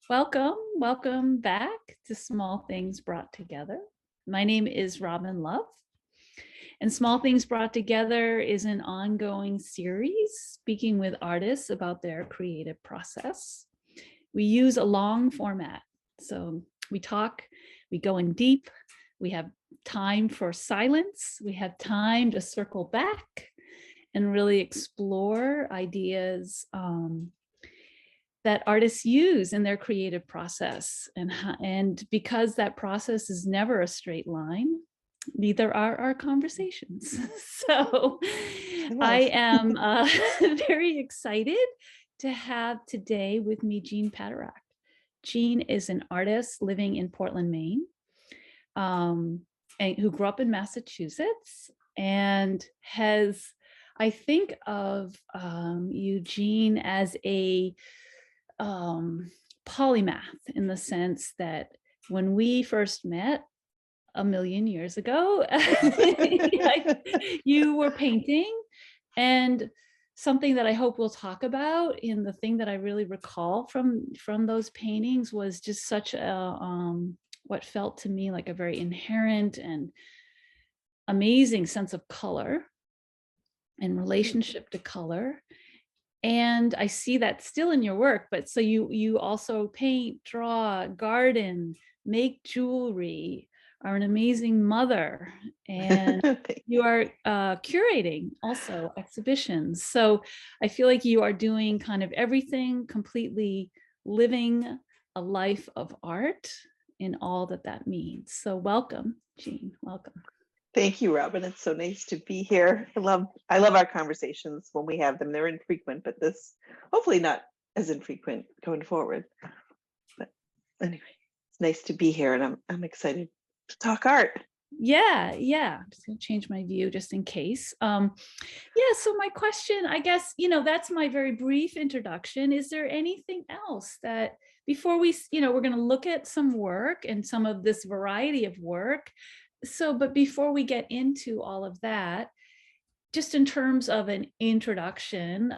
Welcome back to Small Things Brought Together. My name is Robin Love, and Small Things Brought Together is an ongoing series speaking with artists about their creative process. We use a long format, so we talk, we go in deep, we have time for silence, we have time to circle back and really explore ideas that artists use in their creative process. And because that process is never a straight line, neither are our conversations. So I am very excited to have today with me Jeanne Paterak. Jeanne is an artist living in Portland, Maine, and who grew up in Massachusetts and has, I think of you, Jeanne, as a polymath in the sense that when we first met a million years ago, you were painting, and something that I hope we'll talk about in the thing that I really recall from those paintings was just such a what felt to me like a very inherent and amazing sense of color and relationship to color. And I see that still in your work, but so you also paint, draw, garden, make jewelry, are an amazing mother, and you are curating also exhibitions. So I feel like you are doing kind of everything, completely living a life of art in all that that means. So welcome, Jeanne, welcome. Thank you, Robin. It's so nice to be here. I love our conversations when we have them. They're infrequent, but this hopefully not as infrequent going forward. But anyway, it's nice to be here, and I'm excited to talk art. Yeah. I'm just gonna change my view just in case. So my question, I guess, that's my very brief introduction. Is there anything else that before we, we're gonna look at some work and some of this variety of work. So, but before we get into all of that, just in terms of an introduction,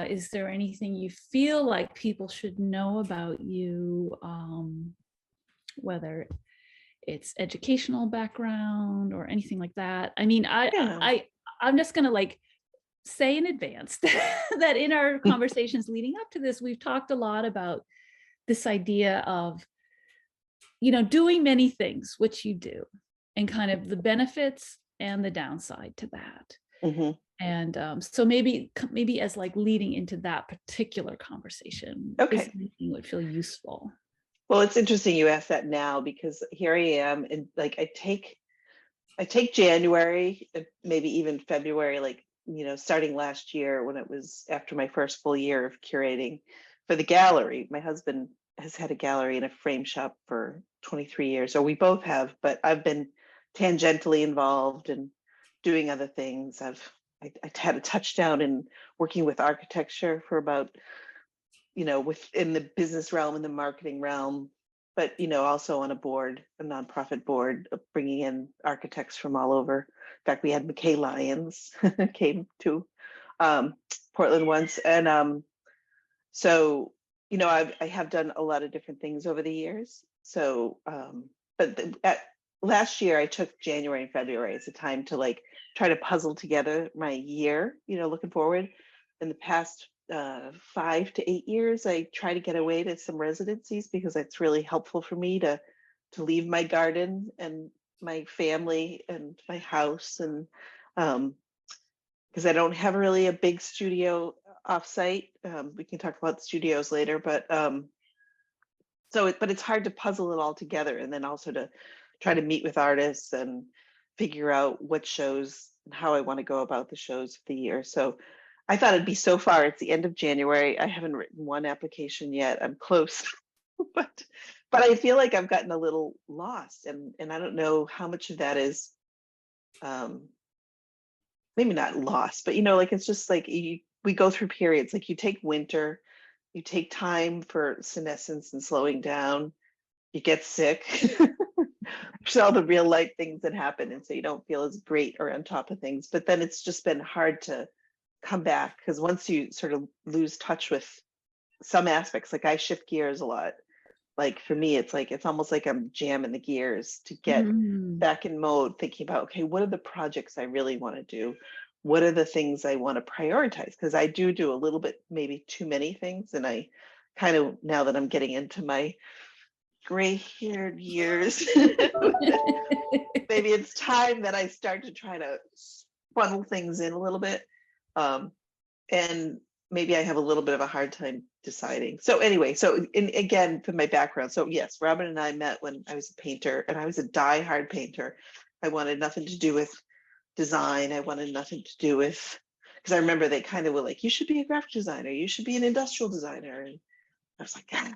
is there anything you feel like people should know about you, whether it's educational background or anything like that? I mean, I'm just gonna say in advance that in our conversations leading up to this, we've talked a lot about this idea of, doing many things, which you do, and kind of the benefits and the downside to that. Mm-hmm. And so maybe as leading into that particular conversation, okay, anything would feel useful. Well, it's interesting you asked that now, because here I am, and I take January, maybe even February, starting last year when it was after my first full year of curating for the gallery. My husband has had a gallery and a frame shop for 23 years, or we both have, but I've been tangentially involved and doing other things. I had a touchdown in working with architecture for about, within the business realm and the marketing realm, but also on a nonprofit board, bringing in architects from all over. In fact, we had McKay Lyons came to Portland once, and so I have done a lot of different things over the years. So, last year I took January and February as a time to try to puzzle together my year. Looking forward. In the past 5 to 8 years, I try to get away to some residencies because it's really helpful for me to leave my garden and my family and my house, and because I don't have really a big studio offsite. We can talk about studios later, but but it's hard to puzzle it all together, and then also to try to meet with artists and figure out what shows and how I want to go about the shows of the year. So I thought it'd be so far. It's the end of January. I haven't written one application yet. I'm close, but I feel like I've gotten a little lost, and I don't know how much of that is maybe not lost, but it's just we go through periods. You take winter, you take time for senescence and slowing down, you get sick. There's all the real life things that happen, and so you don't feel as great or on top of things. But then it's just been hard to come back, because once you sort of lose touch with some aspects, I shift gears a lot. like for me, it's like, it's almost like I'm jamming the gears to get Mm. back in mode, thinking about, okay, what are the projects I really want to do? What are the things I want to prioritize? Because I do a little bit, maybe too many things. And I kind of, now that I'm getting into my gray-haired years, maybe it's time that I start to try to funnel things in a little bit. And maybe I have a little bit of a hard time deciding. So anyway, so again, from my background, so yes, Robin and I met when I was a painter, and I was a die-hard painter. I wanted nothing to do with design. I wanted nothing to do with, because I remember they kind of were like, you should be a graphic designer, you should be an industrial designer. And I was like, ah.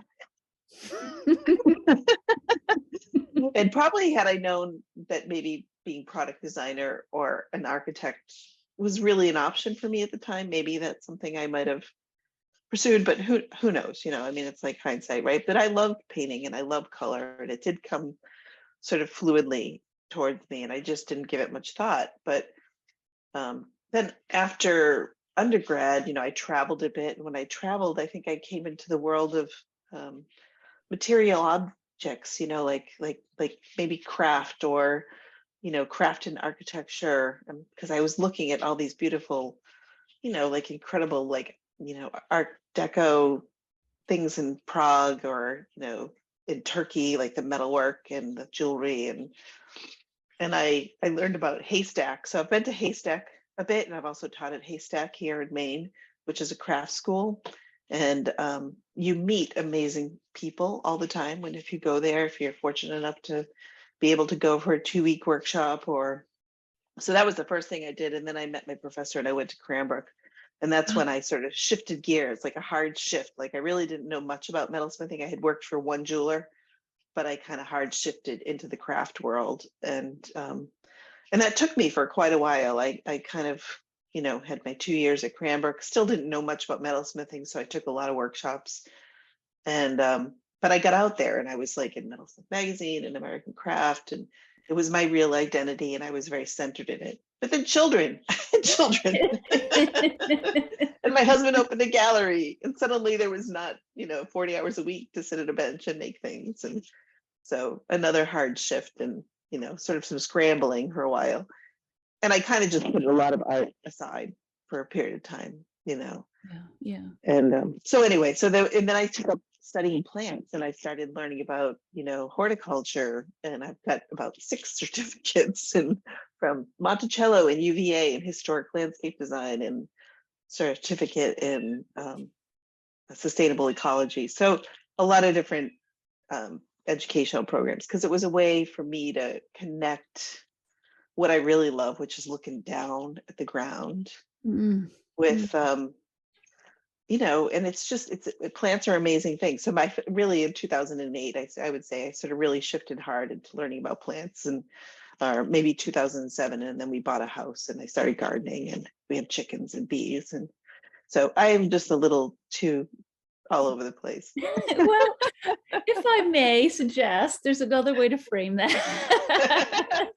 And probably had I known that maybe being product designer or an architect was really an option for me at the time, maybe that's something I might have pursued, but who knows, you know, I mean, it's like hindsight, right? But I loved painting and I love color, and it did come sort of fluidly towards me, and I just didn't give it much thought. But then after undergrad, you know, I traveled a bit, and when I traveled, I think I came into the world of material objects, you know, like maybe craft, or you know, craft and architecture, because I was looking at all these beautiful, you know, like incredible, like, you know, art deco things in Prague, or you know, in Turkey, like the metalwork and the jewelry. And I learned about Haystack. So I've been to Haystack a bit, and I've also taught at Haystack here in Maine, which is a craft school. And you meet amazing people all the time when, if you go there, if you're fortunate enough to be able to go for a 2-week workshop. Or so that was the first thing I did. And then I met my professor and I went to Cranbrook. And that's when I sort of shifted gears, like a hard shift. Like I really didn't know much about metalsmithing. I had worked for one jeweler, but I kind of hard shifted into the craft world. And that took me for quite a while. I kind of, you know, had my 2 years at Cranbrook, still didn't know much about metalsmithing. So I took a lot of workshops. And but I got out there, and I was like in Metalsmith Magazine and American Craft, and it was my real identity, and I was very centered in it. But then children, children, and my husband opened a gallery, and suddenly there was not, you know, 40 hours a week to sit at a bench and make things. And so another hard shift, and, you know, sort of some scrambling for a while. And I kind of just put a lot of art aside for a period of time, you know. Yeah. And so anyway, and then I took up studying plants, and I started learning about, you know, horticulture, and I've got about 6 certificates, and from Monticello and UVA in historic landscape design, and certificate in sustainable ecology. So a lot of different educational programs, because it was a way for me to connect what I really love, which is looking down at the ground, with you know, and it's just, plants are amazing things. So really in 2008, I would say I sort of really shifted hard into learning about plants, and or maybe 2007, and then we bought a house and I started gardening, and we have chickens and bees, and so I am just a little too all over the place. Well, if I may suggest, there's another way to frame that.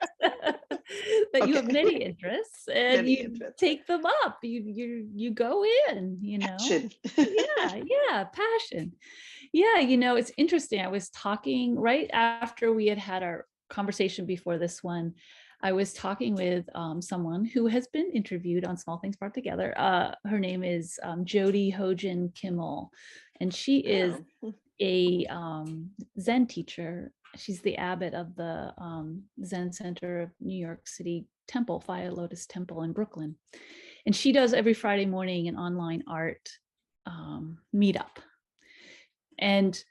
That you have many interests, and Many you interests. take them up. You go in, you know. Passion. Yeah, passion. Yeah, you know, it's interesting. I was talking right after we had our conversation before this one. I was talking with someone who has been interviewed on Small Things Brought Together. Her name is Jody Hojan Kimmel, and she is Oh. a Zen teacher. She's the abbot of the Zen Center of New York City Temple, Fire Lotus Temple in Brooklyn. And she does every Friday morning an online art meetup. And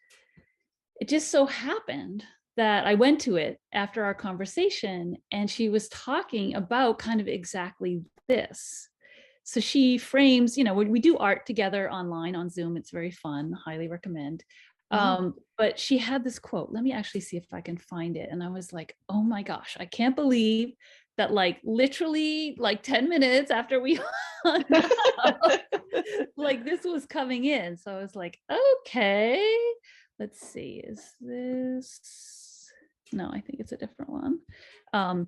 it just so happened that I went to it after our conversation, and she was talking about kind of exactly this. So she frames, you know, we do art together online on Zoom. It's very fun, highly recommend. But she had this quote. Let me actually see if I can find it. And I was like, oh my gosh, I can't believe that, like, literally like 10 minutes after we hung up, like this was coming in. So I was like, okay, let's see, is this, no, I think it's a different one.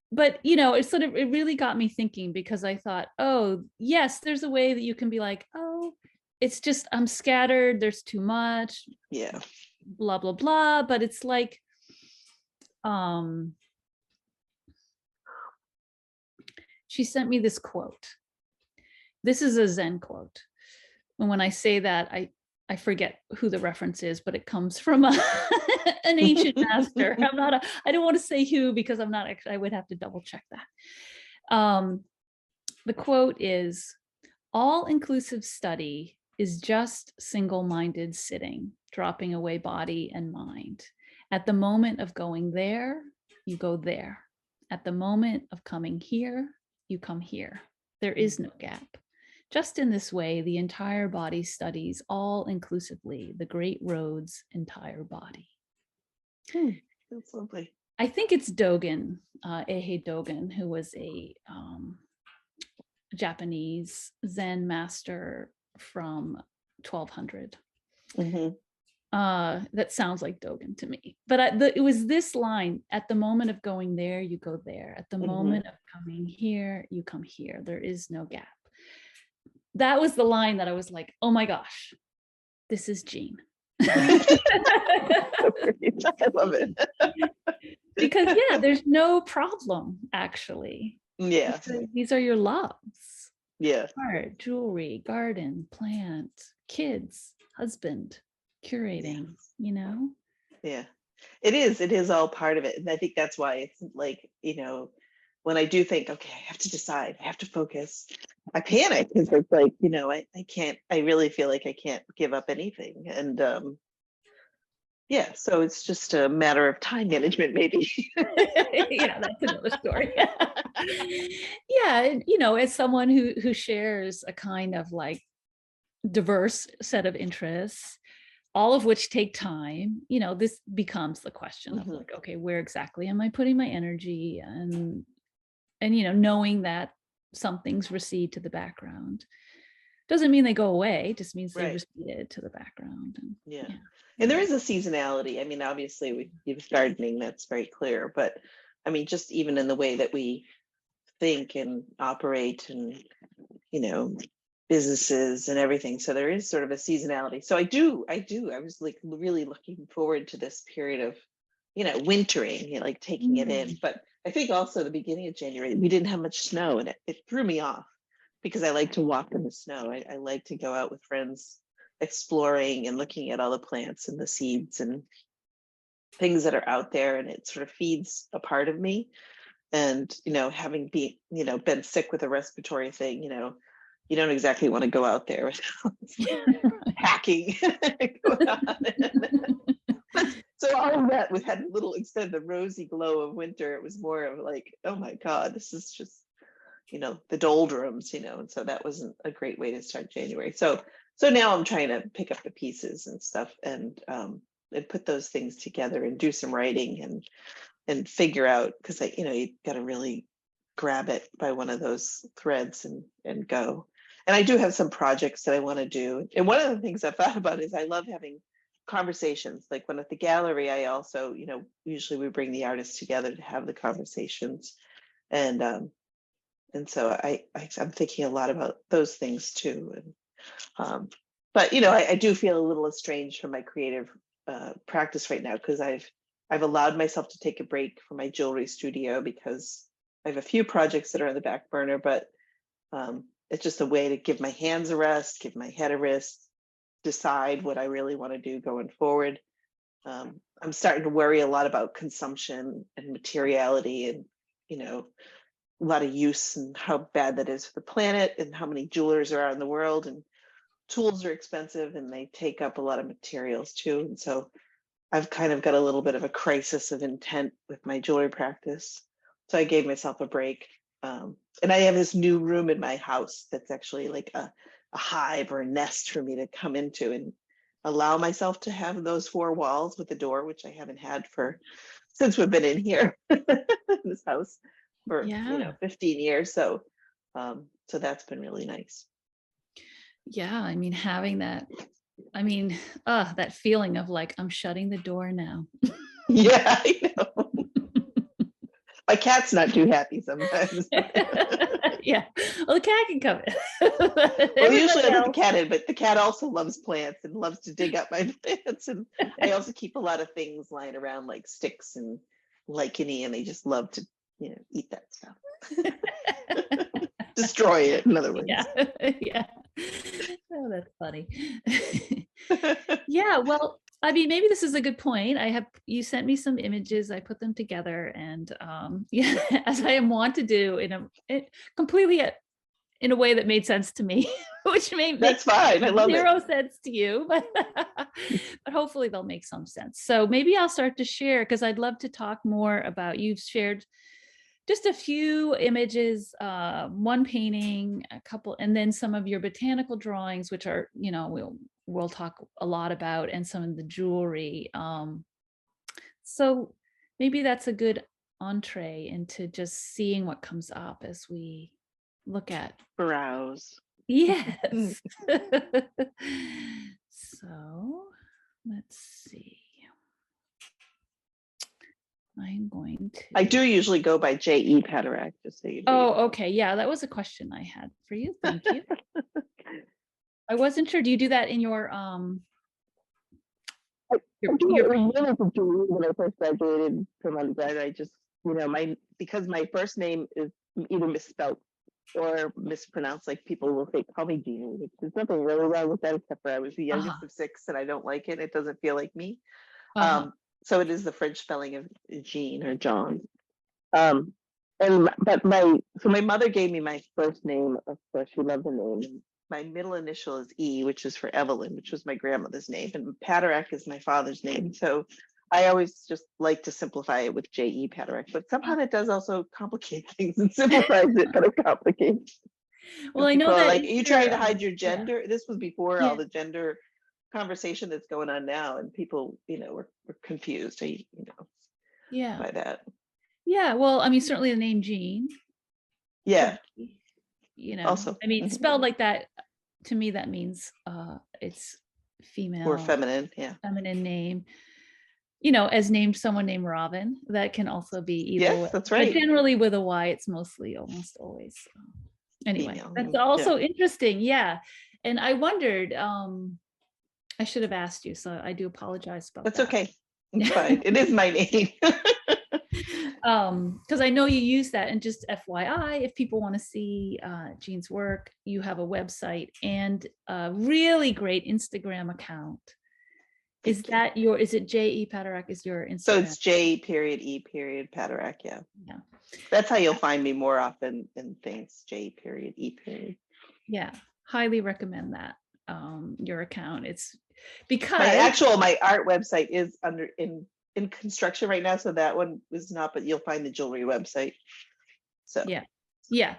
But you know, it really got me thinking, because I thought, oh yes, there's a way that you can be like, oh, it's just, I'm scattered, there's too much. Yeah. blah, blah, blah. But it's like, she sent me this quote. This is a Zen quote. And when I say that, I forget who the reference is, but it comes from an ancient master. I don't want to say who because I'm not actually, I would have to double check that. The quote is, all-inclusive study is just single-minded sitting, dropping away body and mind. At the moment of going there, you go there. At the moment of coming here, you come here. There is no gap. Just in this way, the entire body studies all inclusively the great road's entire body. That's lovely. I think it's Dogen, Ehe Dogen, who was a Japanese Zen master from 1200. That sounds like Dogen to me, but it was this line: at the moment of going there, you go there. At the moment of coming here, you come here. There is no gap. That was the line that I was like, oh my gosh, this is Jeanne. I love it. Because yeah, there's no problem actually. Yeah. These are your loves. Yeah. Art, jewelry, garden, plant, kids, husband, curating, you know? Yeah, it is all part of it. And I think that's why it's like, when I do think, okay, I have to decide, I have to focus, I panic because it's like, I really feel like I can't give up anything. And yeah, so it's just a matter of time management, maybe. Yeah, that's another story. Yeah, as someone who shares a kind of like diverse set of interests, all of which take time, this becomes the question of like, okay, where exactly am I putting my energy? And knowing that some things recede to the background doesn't mean they go away, just means they receded to the background. And, yeah. And there is a seasonality. I mean, obviously we use gardening, that's very clear, but I mean, just even in the way that we think and operate and, businesses and everything. So there is sort of a seasonality. So I was like really looking forward to this period of, wintering, like taking it in. But I think also the beginning of January, we didn't have much snow, and it threw me off because I like to walk in the snow. I like to go out with friends exploring and looking at all the plants and the seeds and things that are out there, and it sort of feeds a part of me. And having been sick with a respiratory thing, you don't exactly want to go out there hacking. So all of that had a little, instead of the rosy glow of winter, it was more of like, oh my God, this is just, the doldrums, and so that wasn't a great way to start January. So now I'm trying to pick up the pieces and stuff and put those things together and do some writing and figure out, because you got to really grab it by one of those threads and go. And I do have some projects that I want to do. And one of the things I thought about is I love having conversations. Like when at the gallery, I also, usually we bring the artists together to have the conversations. And so I'm thinking a lot about those things too. And but I do feel a little estranged from my creative practice right now, because I've allowed myself to take a break from my jewelry studio because I have a few projects that are on the back burner, but it's just a way to give my hands a rest, give my head a rest, decide what I really want to do going forward. I'm starting to worry a lot about consumption and materiality and, a lot of use and how bad that is for the planet and how many jewelers there are in the world, and tools are expensive and they take up a lot of materials too. And so I've kind of got a little bit of a crisis of intent with my jewelry practice. So I gave myself a break. And I have this new room in my house that's actually like a hive or a nest for me to come into and allow myself to have those four walls with a door, which I haven't had since we've been in here in this house for 15 years. So that's been really nice. Yeah, I mean, having that, that feeling of like, I'm shutting the door now. Yeah, I know. My cat's not too happy sometimes. Yeah, well, the cat can come in. Well, usually I Everybody let the else. cat in, but the cat also loves plants and loves to dig up my plants. And I also keep a lot of things lying around like sticks and licheny, and they just love to, eat that stuff. Destroy it, in other words. Yeah, yeah. Oh, that's funny. Yeah, well, I mean, maybe this is a good point. You sent me some images, I put them together, and yeah, as I am wont to do completely in a way that made sense to me, which may make That's fine. I love it. zero sense to you, but hopefully they'll make some sense. So maybe I'll start to share, because I'd love to talk more about, you've shared just a few images, one painting, a couple, and then some of your botanical drawings, which are, we'll talk a lot about, and some of the jewelry. So maybe that's a good entree into just seeing what comes up as we look at. Browse. Yes. So let's see. I'm going to. I do usually go by J.E. Paterak, just so you know. Oh, okay. Yeah, that was a question I had for you. Thank you. I wasn't sure. Do you do that in your when I first graduated from undergrad, I just, because my first name is either misspelled or mispronounced, like people will say, call me Jeanne, which there's nothing really wrong with that, except for I was the youngest of 6 and I don't like it. It doesn't feel like me. So it is the French spelling of Jean or John. But my mother gave me my first name. Of course, she loved the name. My middle initial is E, which is for Evelyn, which was my grandmother's name, and Paterak is my father's name. So I always just like to simplify it with J.E. Paterak, but somehow that does also complicate things. It simplifies it, but it complicates. Well, I know that like, are you trying to hide your gender? Yeah. This was before all the gender conversation that's going on now, and people, were confused, by that. Yeah, well, I mean, certainly the name Jeanne. Yeah. Also, I mean, spelled like that, to me, that means it's female or feminine. Yeah. Feminine name. As someone named Robin, that can also be either yes, way. That's right. But generally with a Y, it's mostly almost always. Anyway, female. That's also interesting. Yeah. And I wondered, I should have asked you, so I do apologize about that. That's okay. It's fine. It is my name. Because I know you use that, and just FYI, if people want to see Jeanne's work, you have a website and a really great Instagram account. Is it J.E. Paterak is your Instagram? So it's J.E. Paterak, yeah. That's how you'll find me more often in things, J.E. Yeah, highly recommend that, your account. It's because my art website is in construction right now, so that one is not, but you'll find the jewelry website. So yeah.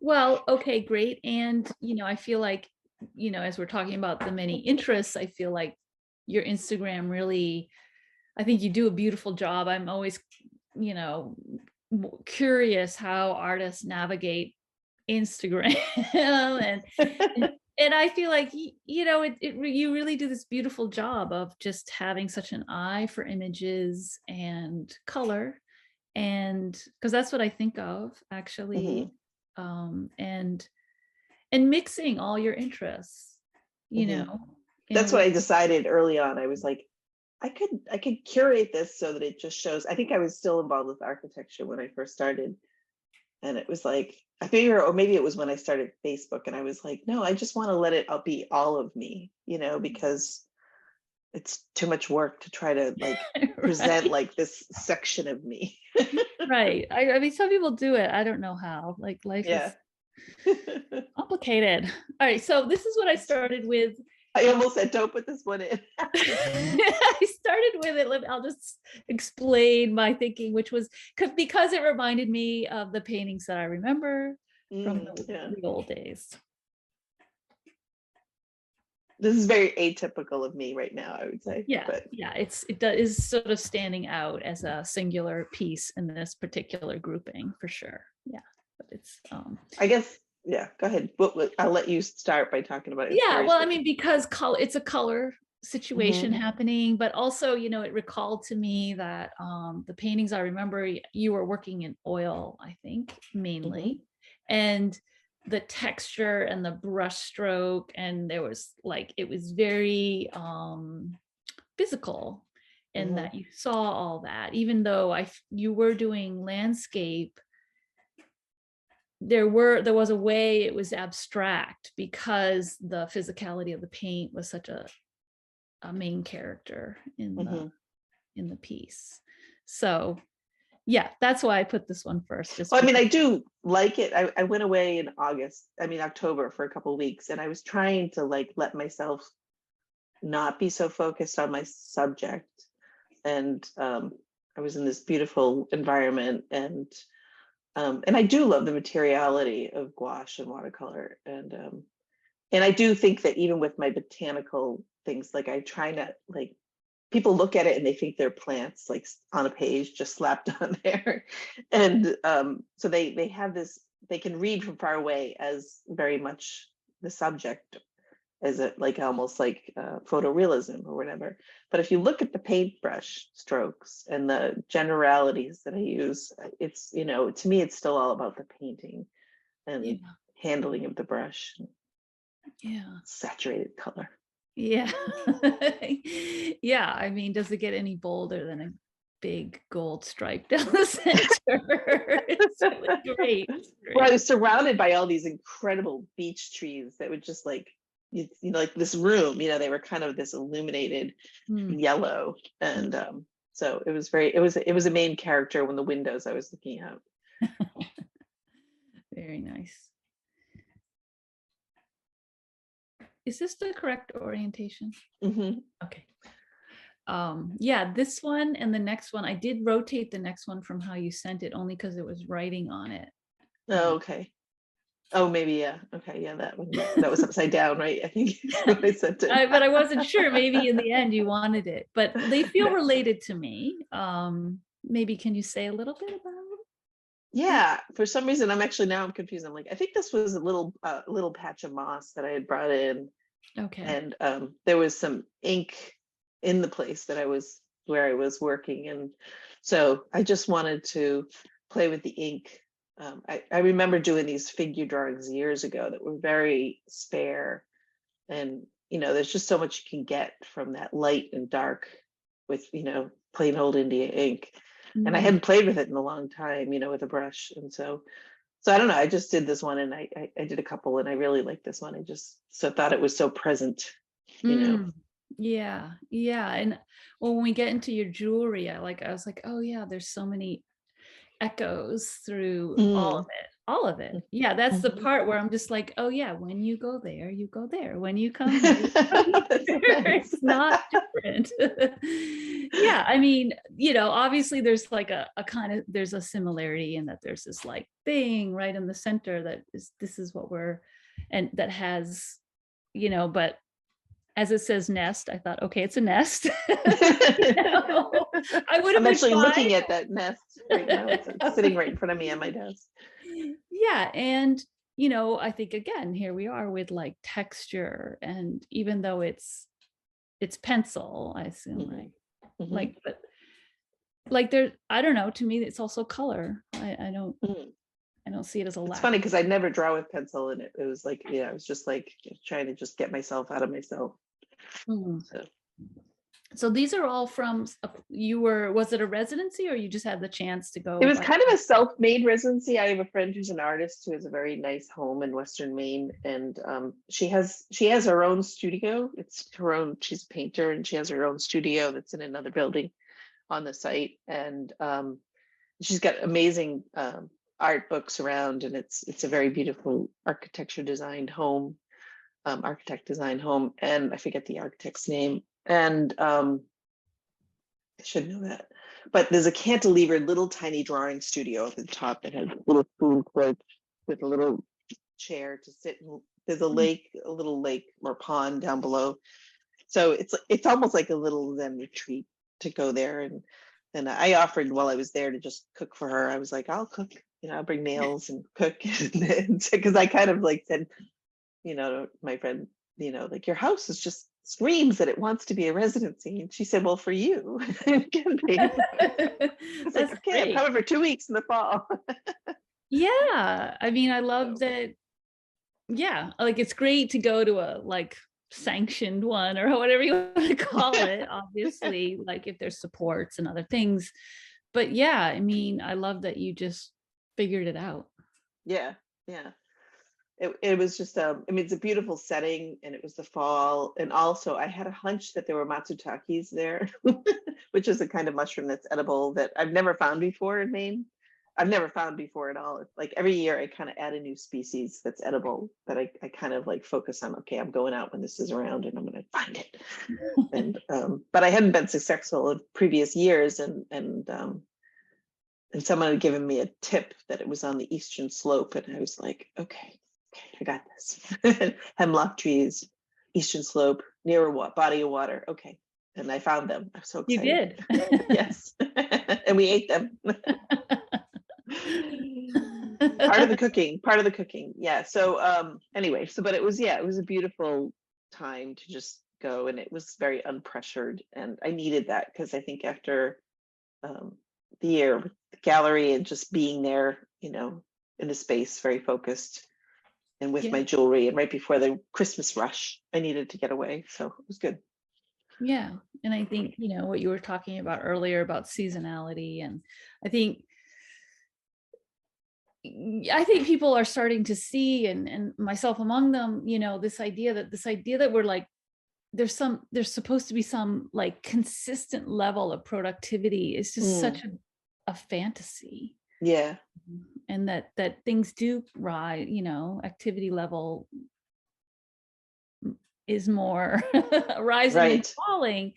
Well, okay, great. And I feel like, as we're talking about the many interests, I feel like your Instagram really, I think you do a beautiful job. I'm always, curious how artists navigate Instagram and I feel like, you really do this beautiful job of just having such an eye for images and color, and because that's what I think of actually, and mixing all your interests, That's what I decided early on. I was like, I could curate this so that it just shows. I think I was still involved with architecture when I first started. And it was like, I figure, or maybe it was when I started Facebook, and I was like, no, I just want to let it be all of me, because it's too much work to try to like present like this section of me. Right. I mean, some people do it. I don't know how. Like life is complicated. All right. So this is what I started with. I almost said, don't put this one in. I started with it. I'll just explain my thinking, which was because it reminded me of the paintings that I remember from the old days. This is very atypical of me right now, I would say. Yeah, but. yeah, it is sort of standing out as a singular piece in this particular grouping for sure. Yeah, but it's. I guess. Yeah, go ahead. I'll let you start by talking about it. Yeah, well, I mean, because it's a color situation Mhm. happening, but also, it recalled to me that the paintings I remember, you were working in oil, I think, Mhm. mainly, and the texture and the brush stroke, and there was like, it was very physical, and Mhm. that you saw all that, even though you were doing landscape, there was a way it was abstract because the physicality of the paint was such a main character Mhm. in the piece. So yeah, that's why I put this one first, just Well, I mean, because. I do like it. I went away in October for a couple of weeks, and I was trying to like let myself not be so focused on my subject. And I was in this beautiful environment, and I do love the materiality of gouache and watercolor, and I do think that even with my botanical things, like I try not like people look at it and they think they're plants like on a page just slapped on there, and so they have this, they can read from far away as very much the subject, as a like almost like photorealism or whatever. But if you look at the paintbrush strokes and the generalities that I use, it's, to me it's still all about the painting and Yeah, handling of the brush, yeah, saturated color. yeah. Yeah, I mean, does it get any bolder than a big gold stripe down the center? It's really great. It's Well, I great. was surrounded by all these incredible beech trees that would just like, like this room, they were kind of this illuminated Mm. yellow. And so it was a main character when the windows I was looking at. Very nice. Is this the correct orientation? Hmm. Okay. Yeah, this one and the next one, I did rotate the next one from how you sent it, only because it was writing on it. Oh, okay. Oh, maybe, yeah. Okay, yeah, that one. That was upside down, right? I think when I sent it. But I wasn't sure. Maybe in the end you wanted it, but they feel related to me. Maybe can you say a little bit about it? Yeah, for some reason I'm confused. I'm like, I think this was a little patch of moss that I had brought in, Okay. and there was some ink in the place that I was where I was working, and so I just wanted to play with the ink. I remember doing these figure drawings years ago that were very spare, and there's just so much you can get from that light and dark with plain old India ink, and I Mm. hadn't played with it in a long time, with a brush, and so I don't know, I just did this one, and I did a couple, and I really liked this one. I just so thought it was so present, you know. Mm. Yeah, yeah. And well, when we get into your jewelry, I was like, oh yeah, there's so many echoes through all of Mm. it. All of it. Yeah, that's the Mhm. part where I'm just like, oh yeah, when you go there, you go there. When you come here, you come That's here. nice. It's not different. Yeah, I mean, obviously there's like a kind of, there's a similarity in that there's this like thing right in the center that is, this is what we're, and that has, but as it says nest, I thought, okay, it's a nest. I would have I'm been actually fine. looking at that nest right now. It's sitting right in front of me on my desk. Yeah, and I think again, here we are with like texture, and even though it's pencil, I assume, Hmm. right? Hmm. Like, but like there, I don't know, to me it's also color. Hmm. I don't see it as a It's lack funny of because I never draw with pencil, and it was like, I was just like trying to just get myself out of myself. color. So So these are all from was it a residency, or you just had the chance to it go was by? kind of a self-made residency. I have a friend who's an artist who has a very nice home in Western Maine, and she has her own studio. It's her own. She's a painter, and she has her own studio that's in another building on the site, and she's got amazing art books around, and it's a very beautiful architect designed home, and I forget the architect's name, and I should know that. But there's a cantilever little tiny drawing studio at the top that has a little spoon porch with a little chair to sit in. There's Mm. a little lake or pond down below. So it's almost like a little Zen retreat to go there. And I offered while I was there to just cook for her. I was like, I'll cook, I'll bring meals and cook. Because I kind of like said, to my friend, like your house is just screams that it wants to be a residency. And she said, well, for you, it can be. I was like, That's okay, I'm great. coming for 2 weeks in the fall. Yeah. I mean, I love So, that. Yeah. Like it's great to go to a like sanctioned one or whatever you want to call it, obviously, like if there's supports and other things. But yeah, I mean, I love that you just figured it out. yeah, yeah. It was just I mean, it's a beautiful setting, and it was the fall, and also I had a hunch that there were matsutakis there, which is a kind of mushroom that's edible that I've never found before in Maine. I've never found before at all. It's like every year I kind of add a new species that's edible that I kind of like focus on. Okay, I'm going out when this is around and I'm going to find it. And but I hadn't been successful in previous years, and someone had given me a tip that it was on the eastern slope, and I was like, okay, I got this. Hemlock trees, eastern slope, near a body of water. Okay, and I found them. I'm so You excited. did. Yes, and we ate them. Part of the cooking. Part of the cooking. Yeah. So anyway, so but it was, yeah, it was a beautiful time to just go, and it was very unpressured, and I needed that because I think after the year with the gallery and just being there, in a space very focused and with Yeah. my jewelry, and right before the Christmas rush, I needed to get away. So it was good. Yeah. And I think, what you were talking about earlier about seasonality. And I think people are starting to see, and myself among them, this idea that we're like, there's supposed to be some like consistent level of productivity is just such a fantasy. Yeah. And that things do rise, activity level is more rising and Right. falling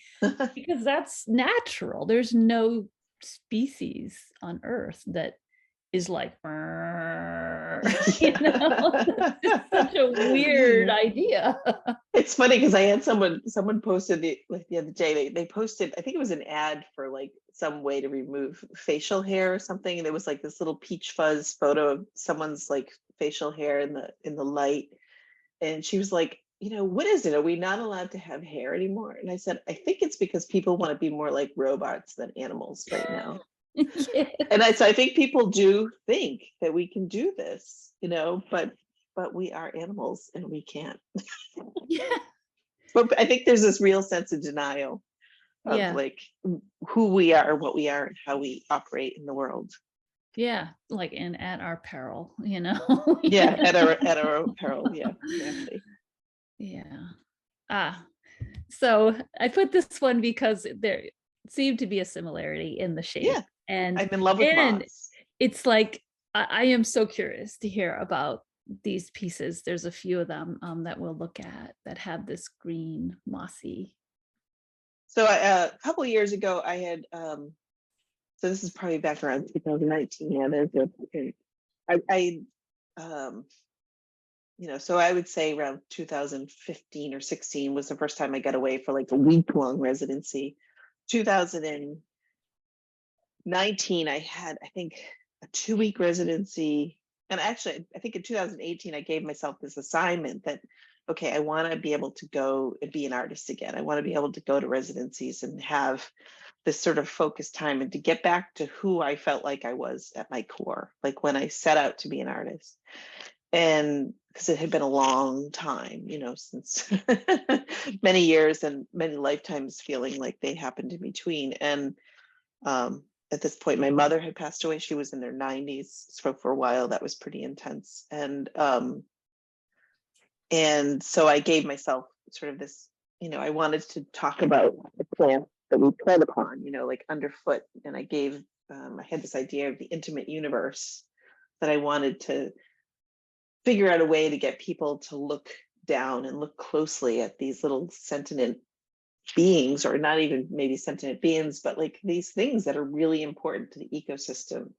because that's natural. There's no species on Earth that is like, it's just such a weird idea. It's funny because I had someone posted the other day, they posted, I think it was an ad for like some way to remove facial hair or something, and there was like this little peach fuzz photo of someone's like facial hair in the light, and she was like, what is it? Are we not allowed to have hair anymore? And I said, I think it's because people want to be more like robots than animals right now. Yes. And so I think people do think that we can do this, but we are animals and we can't. Yeah. But I think there's this real sense of denial of Yeah. like who we are, what we are, and how we operate in the world. Yeah. Like, and at our peril, Yeah, at our own peril. Yeah, exactly. Yeah. So I put this one because there seemed to be a similarity in the shape. Yeah, And I'm in love with moths. it's like, I am so curious to hear about these pieces. There's a few of them that we'll look at that have this green mossy. So a couple of years ago, I had, so this is probably back around 2019. Yeah, so I would say around 2015 or 16 was the first time I got away for like a week-long residency. 2019, I had, I think, a 2-week residency. And actually, I think in 2018, I gave myself this assignment that, okay, I want to be able to go and be an artist again. I want to be able to go to residencies and have this sort of focused time, and to get back to who I felt like I was at my core, like when I set out to be an artist. And because it had been a long time, since many years and many lifetimes feeling like they happened in between. And at this point, my mother had passed away. She was in her 90s. So for a while, that was pretty intense. And so I gave myself sort of this, I wanted to talk about the plant that we tread upon, like underfoot. And I had this idea of the intimate universe that I wanted to figure out a way to get people to look down and look closely at these little sentient beings, or not even maybe sentient beings, but like these things that are really important to the ecosystem,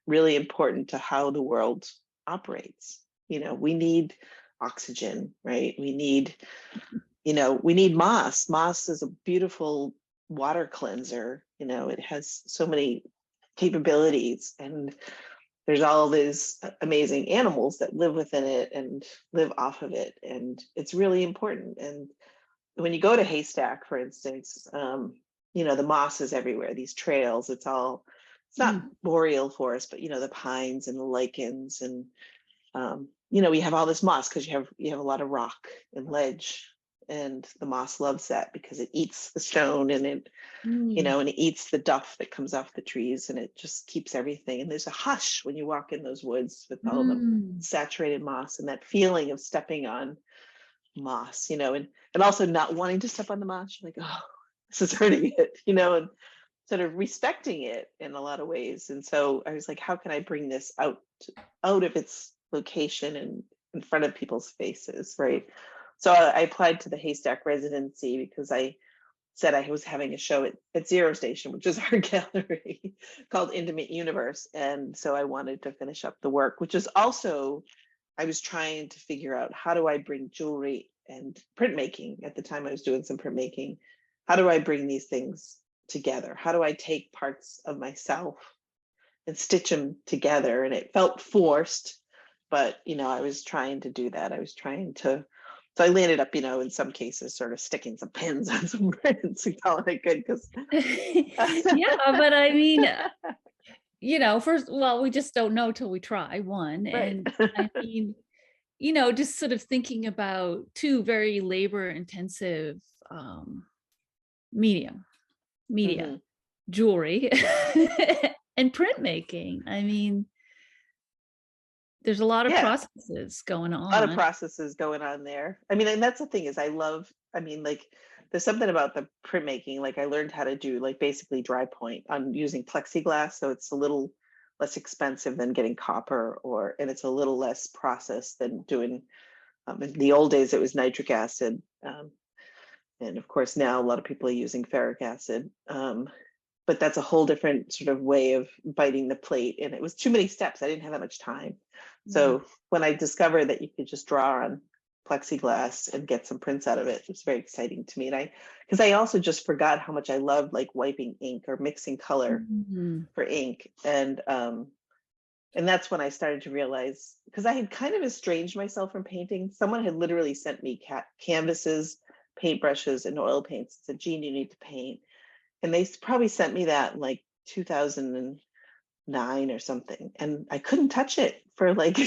really important to how the world operates. We need oxygen, right? We need moss. Moss is a beautiful water cleanser. It has so many capabilities, and there's all these amazing animals that live within it and live off of it, and it's really important. And when you go to Haystack, for instance, the moss is everywhere, these trails, it's not boreal forest, but the pines and the lichens and we have all this moss because you have a lot of rock and ledge, and the moss loves that because it eats the stone and and it eats the duff that comes off the trees, and it just keeps everything. And there's a hush when you walk in those woods with all the saturated moss and that feeling of stepping on moss, and also not wanting to step on the moss. You're like, oh, this is hurting it, and sort of respecting it in a lot of ways. And so I was like, how can I bring this out of its location and in front of people's faces, right? So I applied to the Haystack residency because I said I was having a show at Zero Station, which is our gallery, called Intimate Universe. And so I wanted to finish up the work, which is also, I was trying to figure out, how do I bring jewelry and printmaking? At the time I was doing some printmaking. How do I bring these things together? How do I take parts of myself and stitch them together? And it felt forced, but I was trying to do that. So I landed up, in some cases, sort of sticking some pins on some prints and calling it good because yeah, but I mean, first, well, we just don't know till we try, one. right. And I mean, just sort of thinking about two very labor intensive media, Mhm. jewelry and printmaking. I mean, there's a lot of Yeah, processes going a lot of on. processes going on there. I mean, and that's the thing is like there's something about the printmaking. Like I learned how to do like basically dry point on using plexiglass. So it's a little less expensive than getting copper, and it's a little less processed than doing, in the old days it was nitric acid. And of course now a lot of people are using ferric acid. But that's a whole different sort of way of biting the plate. And it was too many steps. I didn't have that much time. So when I discovered that you could just draw on plexiglass and get some prints out of it, it was very exciting to me. And because I also just forgot how much I loved like wiping ink or mixing color for ink. And that's when I started to realize, because I had kind of estranged myself from painting. Someone had literally sent me canvases, paintbrushes, and oil paints and said, Jeanne, you need to paint. And they probably sent me that in like 2009 or something. And I couldn't touch it for like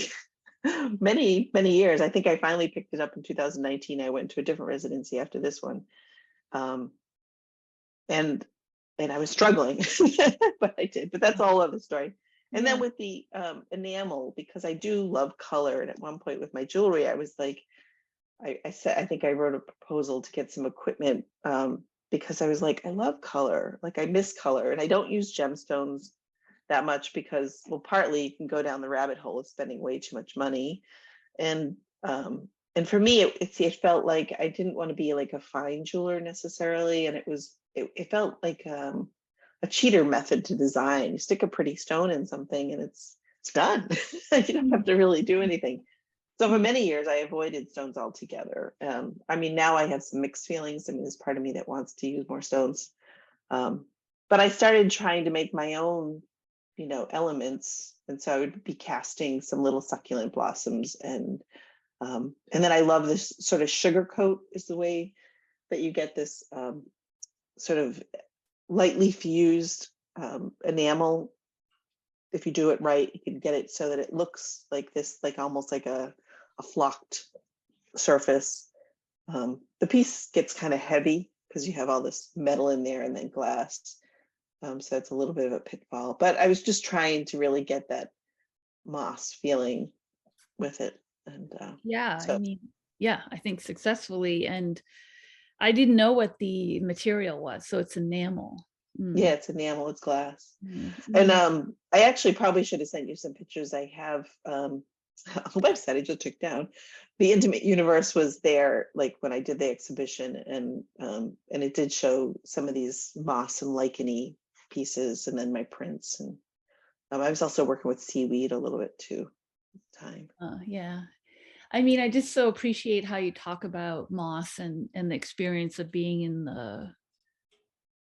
many, many years. I think I finally picked it up in 2019. I went to a different residency after this one. And I was struggling, but I did. But that's a whole other story. And then with the enamel, because I do love color. And at one point with my jewelry, I was like, I said, I think I wrote a proposal to get some equipment, because I was like, I love color, like I miss color, and I don't use gemstones that much because, well, partly you can go down the rabbit hole of spending way too much money, and for me, it felt like I didn't want to be like a fine jeweler necessarily, and it felt like a cheater method to design. You stick a pretty stone in something, and it's done. You don't have to really do anything. So for many years, I avoided stones altogether. I mean, now I have some mixed feelings. I mean, there's part of me that wants to use more stones. But I started trying to make my own, elements. And so I would be casting some little succulent blossoms. And then I love this sort of sugar coat is the way that you get this sort of lightly fused enamel. If you do it right, you can get it so that it looks like this, like almost like a flocked surface. The piece gets kind of heavy because you have all this metal in there and then glass. So it's a little bit of a pitfall. But I was just trying to really get that moss feeling with it. And I mean, I think successfully. And I didn't know what the material was. So it's enamel. Yeah, it's enamel, it's glass. And I actually probably should have sent you some pictures. I have a website I just took down. The Intimate Universe was there, like when I did the exhibition, and it did show some of these moss and licheny pieces, and then my prints. And I was also working with seaweed a little bit too at the time. I mean, I just so appreciate how you talk about moss and the experience of being in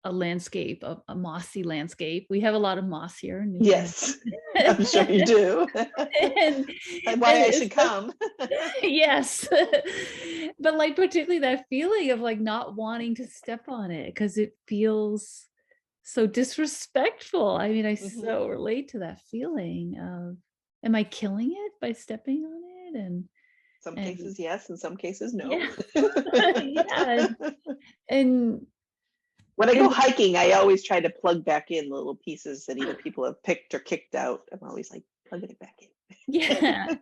a landscape, a mossy landscape. We have a lot of moss here in Newfoundland. Yes, I'm sure you do. and, Why I should come. yes. But like particularly that feeling of like not wanting to step on it because it feels so disrespectful. I mean, I so relate to that feeling of, am I killing it by stepping on it? Some And cases yes, in some cases no. yeah. Yeah. And when I go hiking, I always try to plug back in the little pieces that either people have picked or kicked out. I'm always like plugging it back in. yeah.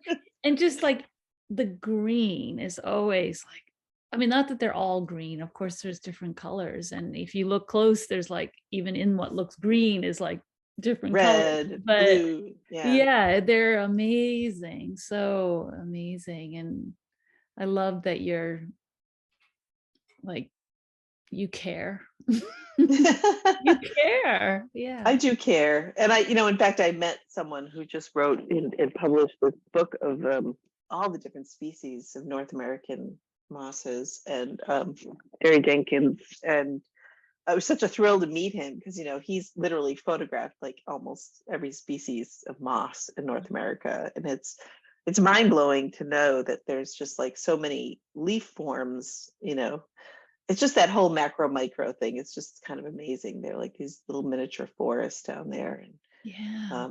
And just like the green is always like, I mean, not that they're all green. Of course, there's different colors. And if you look close, there's like, even in what looks green is like different colors. Red, But blue. yeah, they're amazing. So amazing. And I love that you're like, you care. You care. Yeah. I do care. And in fact, I met someone who just wrote and published this book of all the different species of North American mosses, and Terry Jenkins. And it was such a thrill to meet him because, he's literally photographed like almost every species of moss in North America. And it's mind blowing to know that there's just like so many leaf forms, it's just that whole macro micro thing. It's just kind of amazing. They're like these little miniature forests down there. And yeah.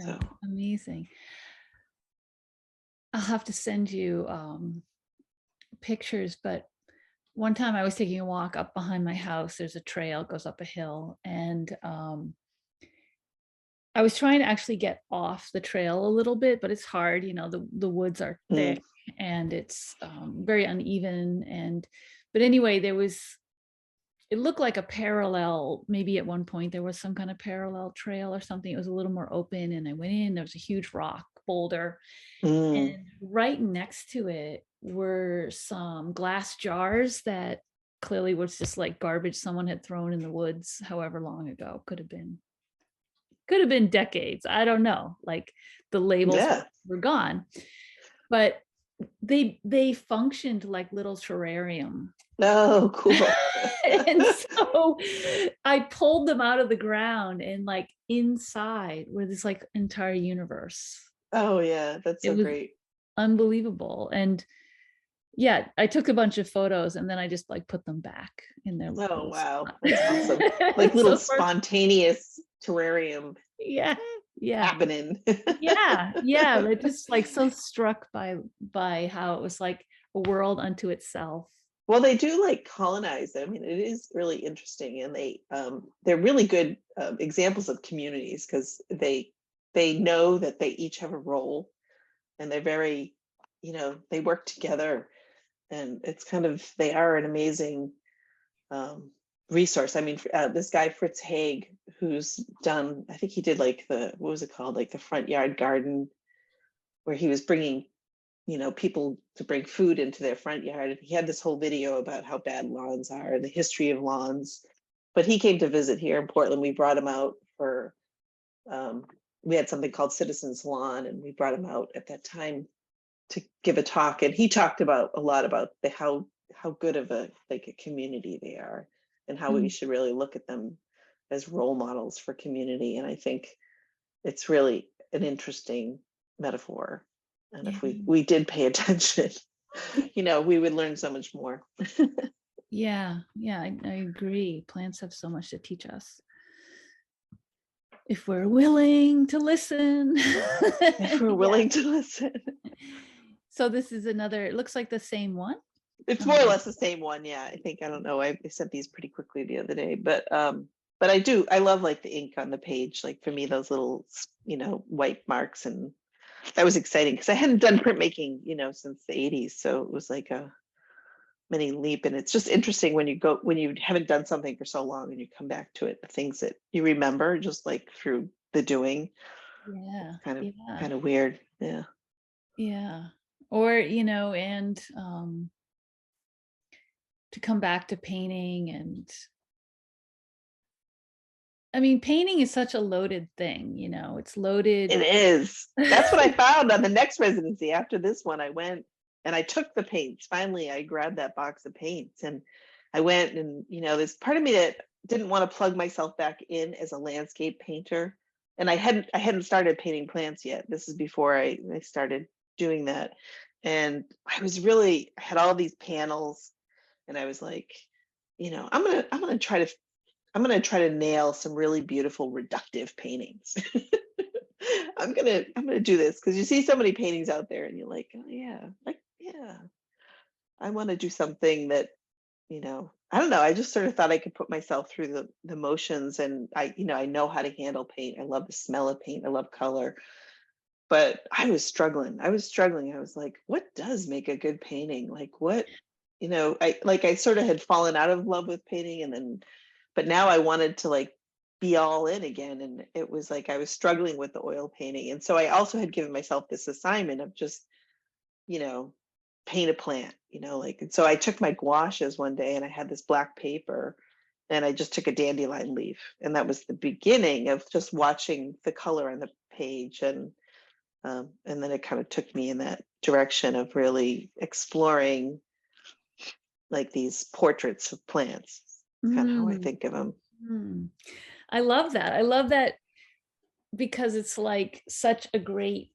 So Amazing. I'll have to send you pictures, but one time I was taking a walk up behind my house. There's a trail, it goes up a hill, and I was trying to actually get off the trail a little bit, but it's hard. The woods are thick and it's very uneven. But anyway, it looked like a parallel, maybe at one point there was some kind of parallel trail or something. It was a little more open, and I went in, there was a huge rock boulder. And right next to it were some glass jars that clearly was just like garbage someone had thrown in the woods however long ago. Could have been decades. I don't know. Like the labels were gone, but they functioned like little terrarium. Oh, cool. And so I pulled them out of the ground, and like inside were this like entire universe. Oh yeah, that's so great. Unbelievable. And yeah, I took a bunch of photos and then I just like put them back in their wow, that's awesome. Like little spontaneous terrarium happening. yeah but just like so struck by how it was like a world unto itself. Well, they do like colonize. I mean, it is really interesting, and they're really good examples of communities because they know that they each have a role, and they're very, they work together, and it's kind of, they are an amazing resource. I mean, this guy Fritz Haig, who's done, I think he did like what was it called, like the front yard garden, where he was bringing people to bring food into their front yard. And he had this whole video about how bad lawns are and the history of lawns. But he came to visit here in Portland. We brought him out for, we had something called Citizens Lawn, and we brought him out at that time to give a talk. And he talked about a lot about how good of a community they are, and how we should really look at them as role models for community. And I think it's really an interesting metaphor. And if we did pay attention, we would learn so much more. I agree. Plants have so much to teach us if we're willing to listen. If we're willing to listen. So this is another, it looks like the same one. It's more or less the same one. Yeah, I think, I don't know. I sent these pretty quickly the other day, but I love like the ink on the page. Like for me, those little, white marks, and that was exciting because I hadn't done printmaking, since the 80s. So it was like a mini leap. And it's just interesting when you haven't done something for so long and you come back to it, the things that you remember just like through the doing. Yeah. Kind of weird. Yeah. Yeah. Or, and to come back to painting, and I mean, painting is such a loaded thing, it's loaded. It is. That's what I found on the next residency. After this one, I went and I took the paints. Finally, I grabbed that box of paints, and I went and, there's part of me that didn't want to plug myself back in as a landscape painter. And I hadn't started painting plants yet. This is before I started doing that. And I had all these panels, and I was like, I'm gonna try to nail some really beautiful reductive paintings. I'm gonna do this, because you see so many paintings out there and you're like, oh yeah, like, yeah, I want to do something that, I don't know. I just sort of thought I could put myself through the motions, and I know how to handle paint. I love the smell of paint. I love color. But I was struggling. I was like, what does make a good painting? Like, what, I sort of had fallen out of love with painting, but now I wanted to like be all in again. And it was like I was struggling with the oil painting. And so I also had given myself this assignment of just, you know, paint a plant, and so I took my gouaches one day, and I had this black paper, and I just took a dandelion leaf. And that was the beginning of just watching the color on the page. And then it kind of took me in that direction of really exploring like these portraits of plants. Kind of how I think of them. I love that. I love that, because it's like such a great,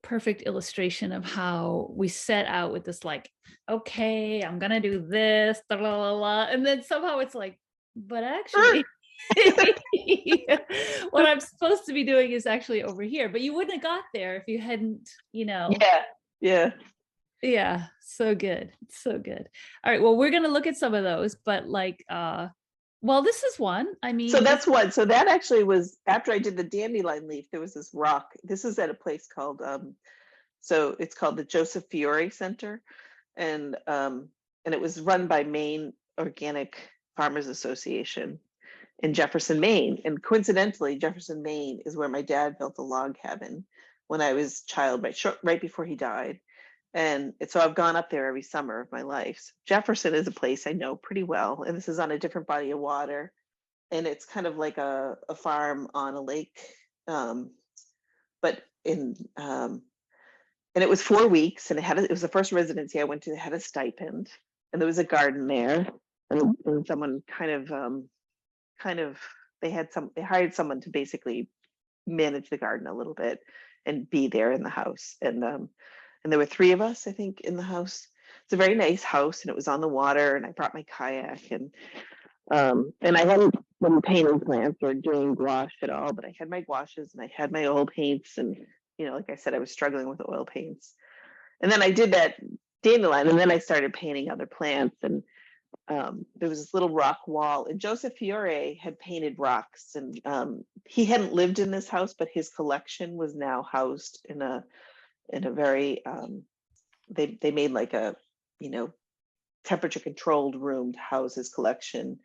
perfect illustration of how we set out with this, like, okay, I'm gonna do this, blah, blah, blah, blah, and then somehow it's like, but actually what I'm supposed to be doing is actually over here. But you wouldn't have got there if you hadn't, Yeah. So good. So good. All right, well, we're gonna look at some of those, but like well, this is one. I mean, so that's one. So that actually was after I did the dandelion leaf. There was this rock. This is at a place called so it's called the Joseph Fiore Center, and it was run by Maine Organic Farmers Association in Jefferson, Maine. And coincidentally, Jefferson, Maine is where my dad built a log cabin when I was a child, right before he died. And so I've gone up there every summer of my life. So Jefferson is a place I know pretty well, and this is on a different body of water. And it's kind of like a farm on a lake, but and it was 4 weeks, and it was the first residency I went to that had a stipend, and there was a garden there, and someone they hired someone to basically manage the garden a little bit and be there in the house. And there were 3 of us, I think, in the house. It's a very nice house, and it was on the water, and I brought my kayak, and I hadn't been painting plants or doing gouache at all, but I had my gouaches and I had my oil paints, and like I said, I was struggling with oil paints. And then I did that dandelion, and then I started painting other plants, and there was this little rock wall, and Joseph Fiore had painted rocks, and he hadn't lived in this house, but his collection was now housed in a very they made like a temperature controlled room to house his collection.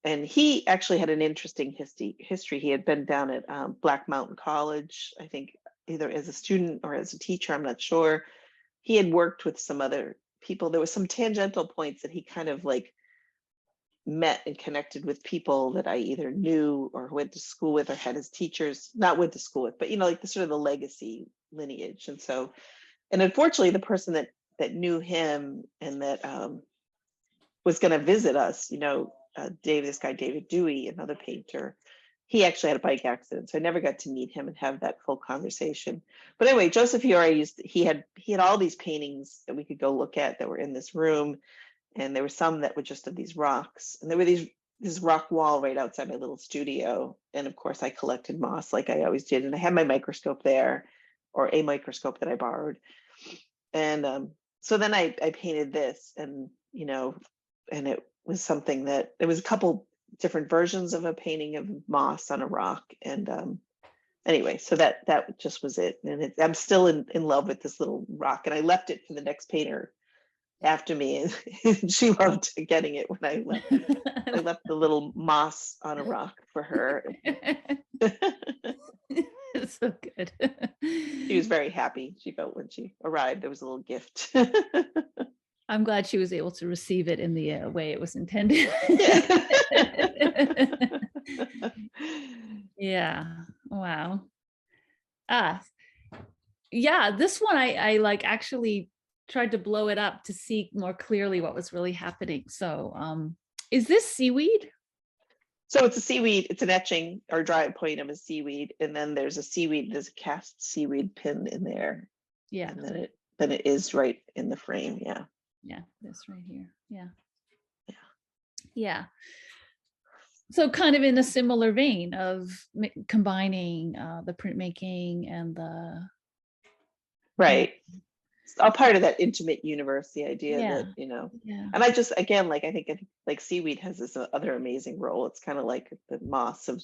And he actually had an interesting history. He had been down at Black Mountain College, I think, either as a student or as a teacher, I'm not sure. He had worked with some other people. There was some tangential points that he kind of like met and connected with people that I either knew or went to school with or had as teachers, not went to school with, but like the sort of the legacy lineage. And unfortunately, the person that knew him and that was going to visit us, this guy David Dewey, another painter, he actually had a bike accident, so I never got to meet him and have that full conversation. But anyway, Joseph Fiore he had all these paintings that we could go look at that were in this room, and there were some that were just of these rocks, and there were this rock wall right outside my little studio. And of course, I collected moss like I always did, and I had my microscope there, or a microscope that I borrowed. And so then I painted this, and and it was something that there was a couple different versions of a painting of moss on a rock. And anyway, so that just was it. And I'm still in love with this little rock, and I left it for the next painter after me, and she loved getting it when I left. I left the little moss on a rock for her. It's so good. She was very happy. She felt when she arrived, there was a little gift. I'm glad she was able to receive it in the way it was intended. Yeah. Wow. Yeah, this one I like actually tried to blow it up to see more clearly what was really happening. So is this seaweed? So it's a seaweed, it's an etching or dry point of a seaweed, and then there's a cast seaweed pin in there, Yeah. and then it is right in the frame. Yeah. Yeah, this right here. Yeah. Yeah. Yeah. So kind of in a similar vein of combining the printmaking and the Right. It's all part of that intimate universe, the idea yeah, that, yeah. and I just, again, like, I think like seaweed has this other amazing role. It's kind of like the moss of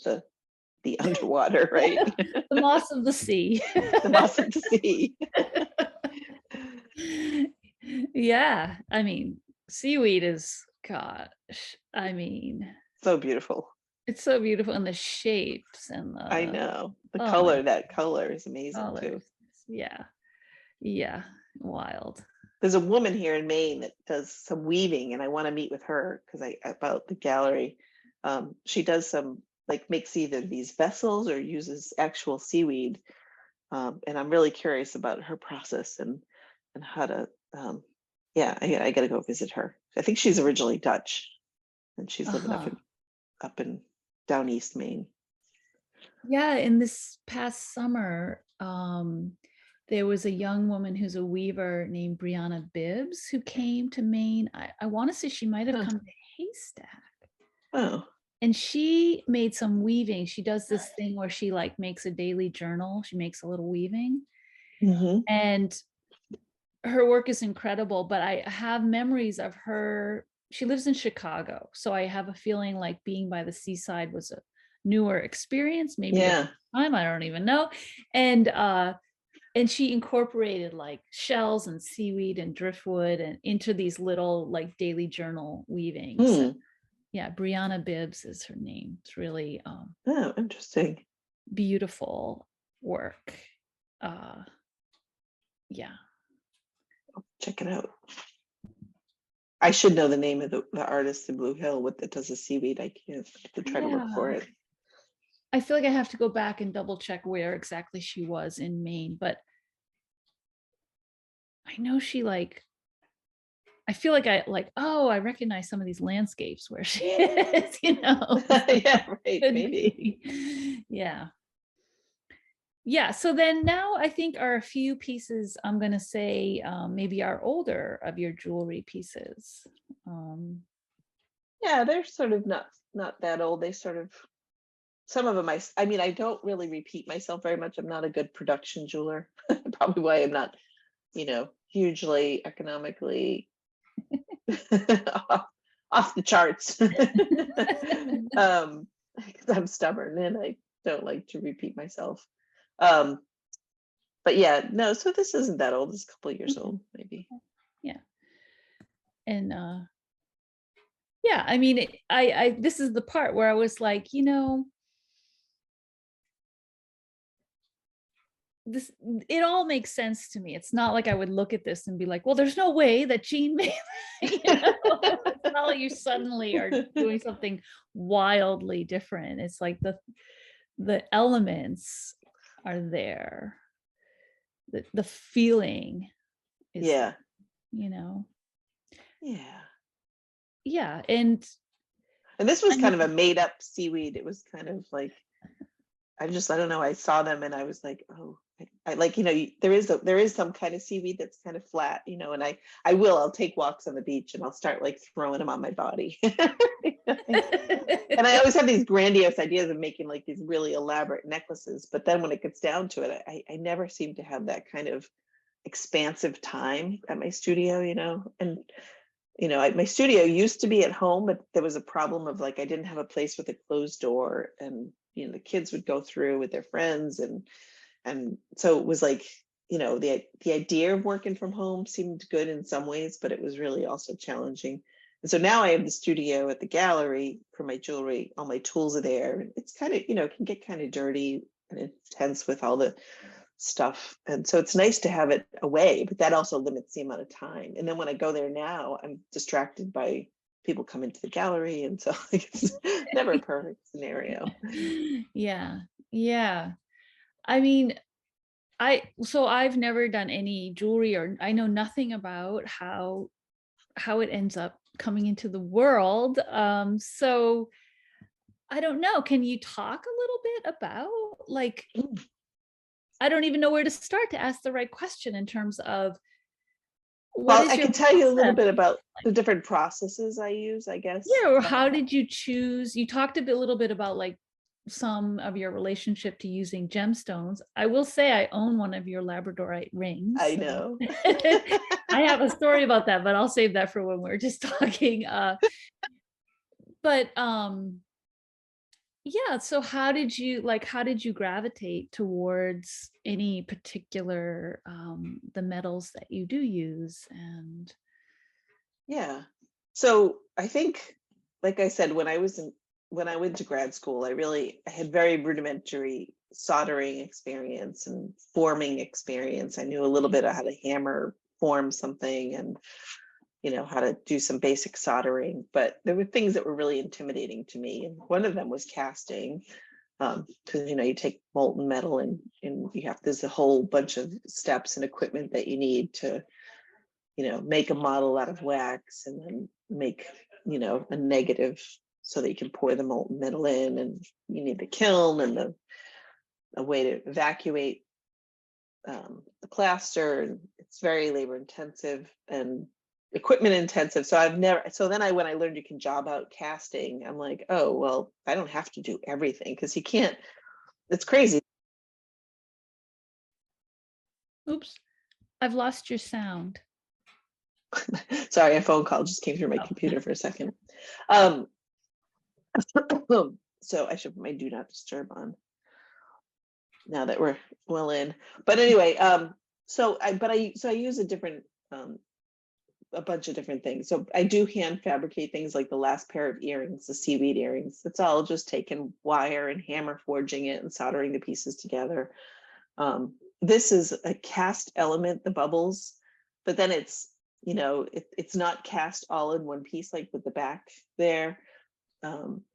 the underwater, right? The moss of the sea. The moss of the sea. Yeah, I mean, seaweed is, gosh, I mean, So beautiful. it's so beautiful, and the shapes and I the, know. The oh my color, that color is amazing too. colors. Yeah, yeah, wild. There's a woman here in Maine that does some weaving, and I want to meet with her about the gallery. She does some, like, makes either these vessels or uses actual seaweed. And I'm really curious about her process and how to, yeah, I got to go visit her. I think she's originally Dutch, and she's living Uh-huh. up in down East Maine. Yeah, in this past summer, there was a young woman who's a weaver named Brianna Bibbs who came to Maine. I want to say she might have Huh. come to Haystack. Oh, And she made some weaving. She does this thing where she like makes a daily journal. She makes a little weaving. hmm, And her work is incredible, but I have memories of her. She lives in Chicago. So I have a feeling like being by the seaside was a newer experience, maybe the yeah, first time, I don't even know. And she incorporated like shells and seaweed and driftwood and into these little like daily journal weavings. hmm. Yeah, Brianna Bibbs is her name. It's really Oh, interesting. beautiful work. Uh, yeah. Check it out. I should know the name of the artist in Blue Hill that does the seaweed. I can't. I have to try to look for Yeah. it. I feel like I have to go back and double check where exactly she was in Maine, but I know she like, I feel like oh, I recognize some of these landscapes where she is, you know. Yeah, right. Could Maybe. be. Yeah. Yeah. So then now I think are a few pieces, I'm going to say maybe are older of your jewelry pieces. Yeah, they're sort of not that old. They sort of, some of them, I mean, I don't really repeat myself very much. I'm not a good production jeweler. Probably why I'm not, hugely economically off the charts. 'Cause I'm stubborn and I don't like to repeat myself. Um, but yeah, no, so this isn't that old. It's a couple of years old, maybe. Yeah. And yeah, I mean, I this is the part where I was like, this, it all makes sense to me. It's not like I would look at this and be like, well, there's no way that Jeanne made that. It's not like you suddenly are doing something wildly different. It's like the elements are there. The feeling is, Yeah. yeah. Yeah. And this was I kind of a mean, made up seaweed. It was kind of like, I don't know. I saw them and I was like, oh, I like, there is some kind of seaweed that's kind of flat, and I'll take walks on the beach and I'll start like throwing them on my body. And I always have these grandiose ideas of making like these really elaborate necklaces. But then when it gets down to it, I never seem to have that kind of expansive time at my studio, and my studio used to be at home, but there was a problem of like I didn't have a place with a closed door, and the kids would go through with their friends, and so it was like, the idea of working from home seemed good in some ways, but it was really also challenging. And so now I have the studio at the gallery for my jewelry. All my tools are there. It's kind of, it can get kind of dirty and intense with all the stuff. And so it's nice to have it away, but that also limits the amount of time. And then when I go there now, I'm distracted by people coming to the gallery. And so it's never a perfect scenario. Yeah. Yeah. I mean, I've never done any jewelry, or I know nothing about how it ends up coming into the world. So I don't know. Can you talk a little bit about, like, I don't even know where to start to ask the right question in terms of what Well, is I your can tell you a little process? bit about the different processes I use, I guess. Yeah, or how did you choose? You talked little bit about like some of your relationship to using gemstones. I will say I own one of your Labradorite rings. I So know. I have a story about that, but I'll save that for when we're just talking. But yeah, so how did you gravitate towards any particular the metals that you do use? And Yeah. So I think, like I said, when I went to grad school, I had very rudimentary soldering experience and forming experience. I knew a little bit of how to hammer form something and how to do some basic soldering, but there were things that were really intimidating to me. And one of them was casting. Because you take molten metal and there's a whole bunch of steps and equipment that you need to make a model out of wax and then make, a negative so that you can pour the molten metal in, and you need the kiln and a way to evacuate the plaster. And it's very labor intensive and equipment intensive. So when I learned you can job out casting, I'm like, oh, well, I don't have to do everything, because you can't, it's crazy. oops, I've lost your sound. Sorry, a phone call just came through my Oh. computer for a second. So I should put my do not disturb on now that we're well in. But anyway, so I use a bunch of different things. So I do hand fabricate things, like the last pair of earrings, the seaweed earrings. It's all just taking wire and hammer forging it and soldering the pieces together. This is a cast element, the bubbles, but then it's it's not cast all in one piece, like with the back there.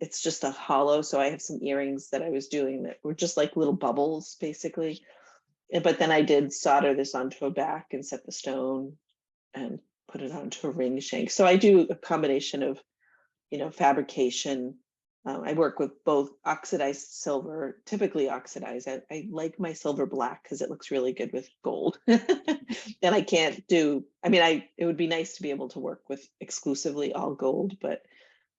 It's just a hollow. So I have some earrings that I was doing that were just like little bubbles, basically. But then I did solder this onto a back and set the stone and put it onto a ring shank. So I do a combination of, fabrication. I work with both oxidized silver, typically oxidized. I like my silver black because it looks really good with gold. And I can't do, it would be nice to be able to work with exclusively all gold, but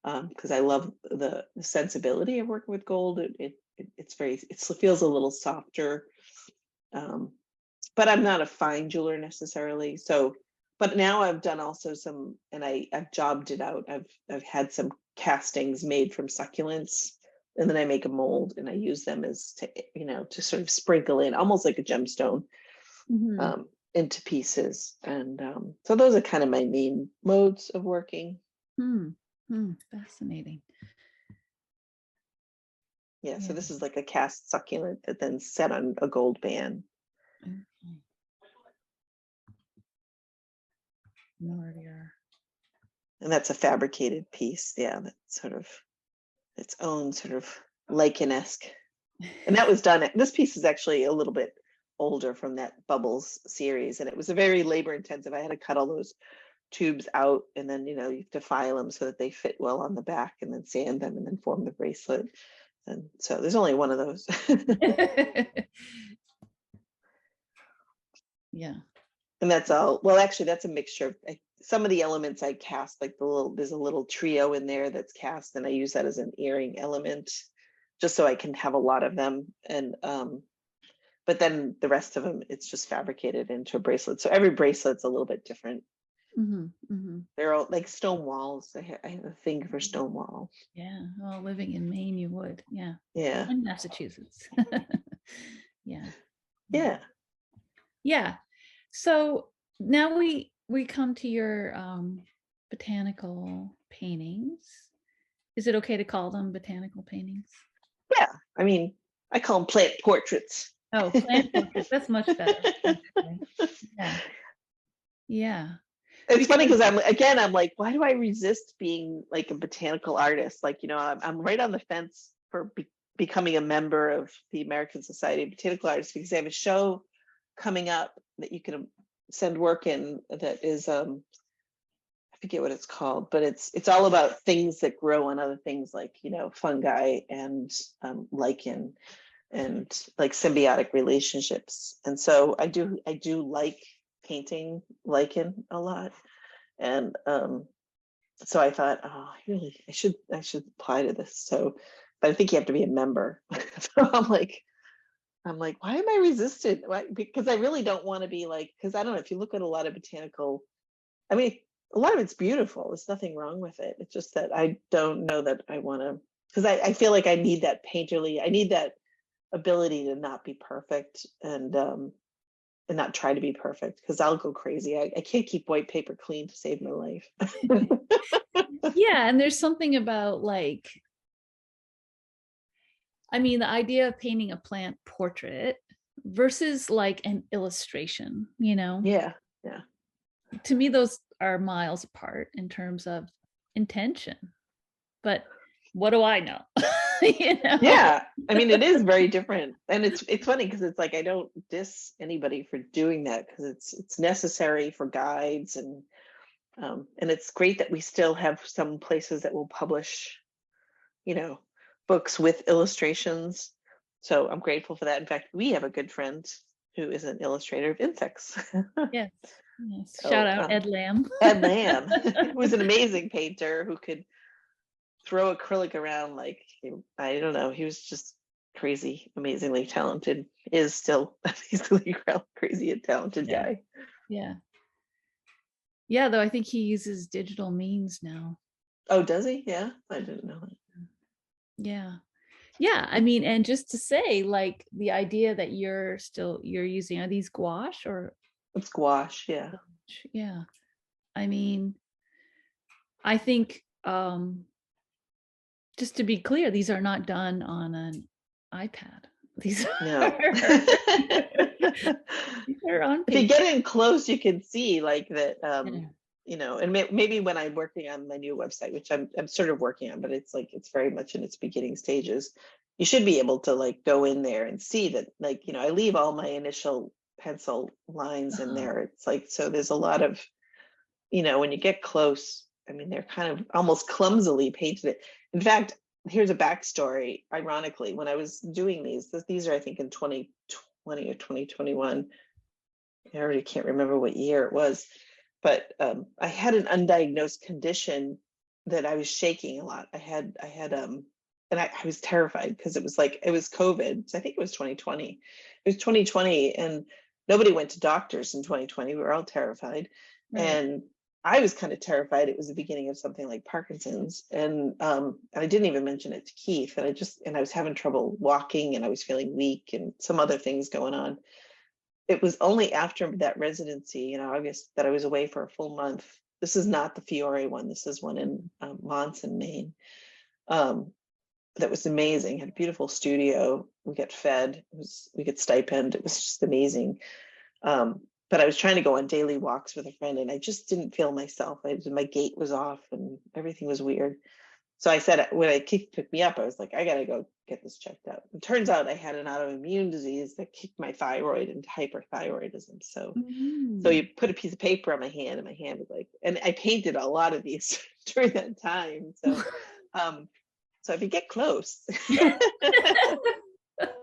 because I love the sensibility of working with gold. It feels a little softer. But I'm not a fine jeweler necessarily. So, but now I've done also some, and I've jobbed it out. I've had some castings made from succulents, and then I make a mold and I use them as to sort of sprinkle in, almost like a gemstone, into pieces. And so those are kind of my main modes of working. Fascinating. Yeah, so this is like a cast succulent that then set on a gold band. Okay. And that's a fabricated piece. Yeah, that's sort of its own sort of lichen-esque. And that was done, this piece is actually a little bit older, from that Bubbles series, and it was a very labor intensive. I had to cut all those tubes out, and then you have to file them so that they fit well on the back, and then sand them, and then form the bracelet. And so there's only one of those. Yeah. And that's all. Well, actually, that's a mixture of some of the elements I cast, like there's a little trio in there that's cast, and I use that as an earring element, just so I can have a lot of them. And but then the rest of them, it's just fabricated into a bracelet. So every bracelet's a little bit different. They're all like stone walls. I have a thing for stone walls. Yeah. Well, living in Maine, you would. Yeah. Yeah. And Massachusetts. Yeah. Yeah. Yeah. So now we come to your botanical paintings. Is it okay to call them botanical paintings? Yeah. I call them plant portraits. Oh, plant portraits. That's much better. Yeah. Yeah. It's funny because I'm like, why do I resist being like a botanical artist? Like, I'm right on the fence for becoming a member of the American Society of Botanical Artists, because they have a show coming up that you can send work in that is I forget what it's called, but it's all about things that grow on other things like, you know, fungi and lichen and like symbiotic relationships. And so I do like painting lichen a lot. And so I thought, oh, I should apply to this. So, but I think you have to be a member. So I'm like, why am I resistant? Why? Because I really don't want to be like, because I don't know, if you look at a lot of botanical, I mean, a lot of it's beautiful. There's nothing wrong with it. It's just that I don't know that I want to, because I feel like I need that painterly, I need that ability to not be perfect and not try to be perfect, because I'll go crazy. I can't keep white paper clean to save my life. Yeah, and there's something about like, I mean, the idea of painting a plant portrait versus like an illustration, you know? Yeah, yeah. To me, those are miles apart in terms of intention. But what do I know? You know? Yeah, I mean, it is very different, and it's funny because it's like I don't diss anybody for doing that, because it's necessary for guides, and it's great that we still have some places that will publish, you know, books with illustrations. So I'm grateful for that. In fact, we have a good friend who is an illustrator of insects. Yes. Yes. Shout So out Ed Lamb. Ed Lamb, who was an amazing painter who could throw acrylic around like, I don't know, he was just crazy, amazingly talented, is still amazingly crazy and talented Yeah. guy. Yeah. Yeah, though I think he uses digital means now. Oh, does he? Yeah, I didn't know that. Yeah. Yeah, I mean, and just to say, like, the idea that you're using, are these gouache or It's gouache, yeah. yeah. I mean, I think just to be clear, these are not done on an iPad. These No. these are on If you paper. get in close, you can see like that, Yeah. you know, and maybe when I'm working on my new website, which I'm sort of working on, but it's like, it's very much in its beginning stages. You should be able to like go in there and see that, like, you know, I leave all my initial pencil lines in there. It's like, so there's a lot of, you know, when you get close, I mean, they're kind of almost clumsily painted. In fact, here's a backstory. Ironically, when I was doing these are, I think, in 2020 or 2021. I already can't remember what year it was, but I had an undiagnosed condition that I was shaking a lot. I had and I was terrified because it was COVID. So I think it was 2020. It was 2020, and nobody went to doctors in 2020. We were all terrified, Right. and I was kind of terrified it was the beginning of something like Parkinson's. And I didn't even mention it to Keith. And I was having trouble walking, and I was feeling weak, and some other things going on. It was only after that residency in August that I was away for a full month. This is not the Fiore one. This is one in Monson, Maine. That was amazing. Had a beautiful studio. We get fed. We get stipend. It was just amazing. But I was trying to go on daily walks with a friend, and I just didn't feel myself. My gait was off, and everything was weird. So I said, when Keith picked me up, I was like, I got to go get this checked out. It turns out I had an autoimmune disease that kicked my thyroid into hyperthyroidism. So you put a piece of paper on my hand, and my hand was like, and I painted a lot of these during that time. So, so if you get close,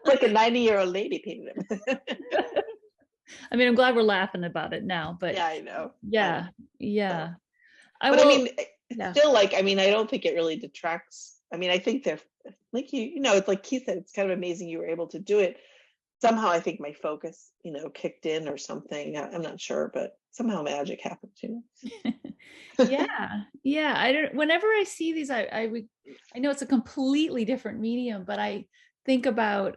like a 90-year-old lady painted them. I mean, I'm glad we're laughing about it now, but Yeah, I know. yeah, yeah. So. I But will. I mean, Yeah. still, like, I mean, I don't think it really detracts. I mean, I think they're like, you know, it's like Keith said, it's kind of amazing you were able to do it. Somehow I think my focus, you know, kicked in or something. I'm not sure, but somehow magic happened, you know. Yeah, yeah. I don't. Whenever I see these, I know it's a completely different medium, but I think about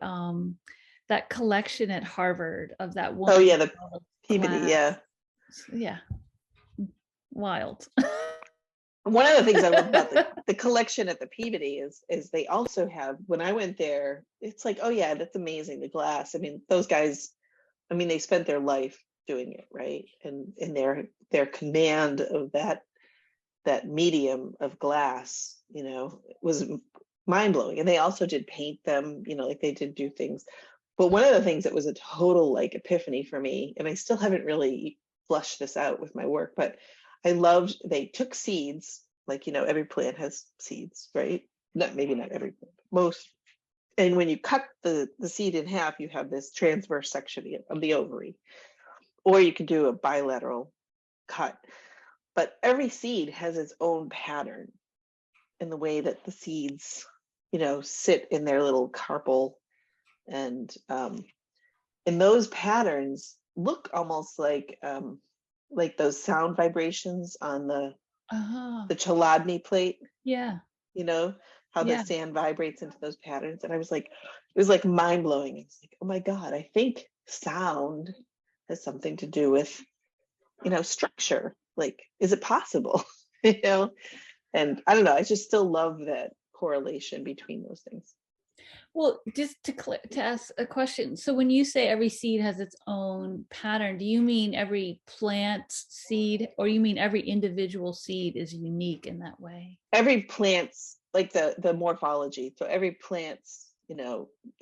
that collection at Harvard of that woman. Oh yeah, the with Peabody, glass. yeah. Yeah, wild. One of the things I love about the collection at the Peabody is they also have, when I went there, it's like, oh yeah, that's amazing, the glass. I mean, those guys, I mean, they spent their life doing it, right? And in their command of that medium of glass, you know, was mind-blowing. And they also did paint them, you know, like they did do things. But one of the things that was a total like epiphany for me, and I still haven't really flushed this out with my work, but I loved they took seeds, like every plant has seeds, right? Not maybe not every plant, but most. And when you cut the seed in half, you have this transverse section of the ovary, or you can do a bilateral cut. But every seed has its own pattern in the way that the seeds, sit in their little carpel, and those patterns look almost like those sound vibrations on the Chladni plate. Yeah. How the sand vibrates into those patterns. And I was like, it was like mind blowing. It's like, oh my God, I think sound has something to do with, structure. Like, is it possible? And I don't know, I just still love that correlation between those things. Well, just to ask a question. So when you say every seed has its own pattern, do you mean every plant seed, or you mean every individual seed is unique in that way? Every plant's like the morphology. So every plant's,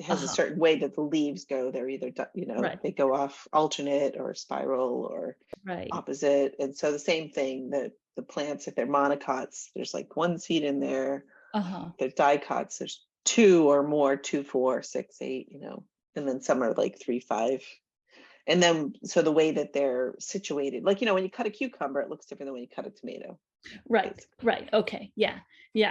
has a certain way that the leaves go. They're either, right. they go off alternate or spiral or opposite. And so the same thing that the plants, if they're monocots, there's like one seed in there. They're dicots, there's 2 or more, 2, 4, 6, 8, and then some are like 3, 5. And then, so the way that they're situated, like, when you cut a cucumber, it looks different than when you cut a tomato. Right. Okay. Yeah.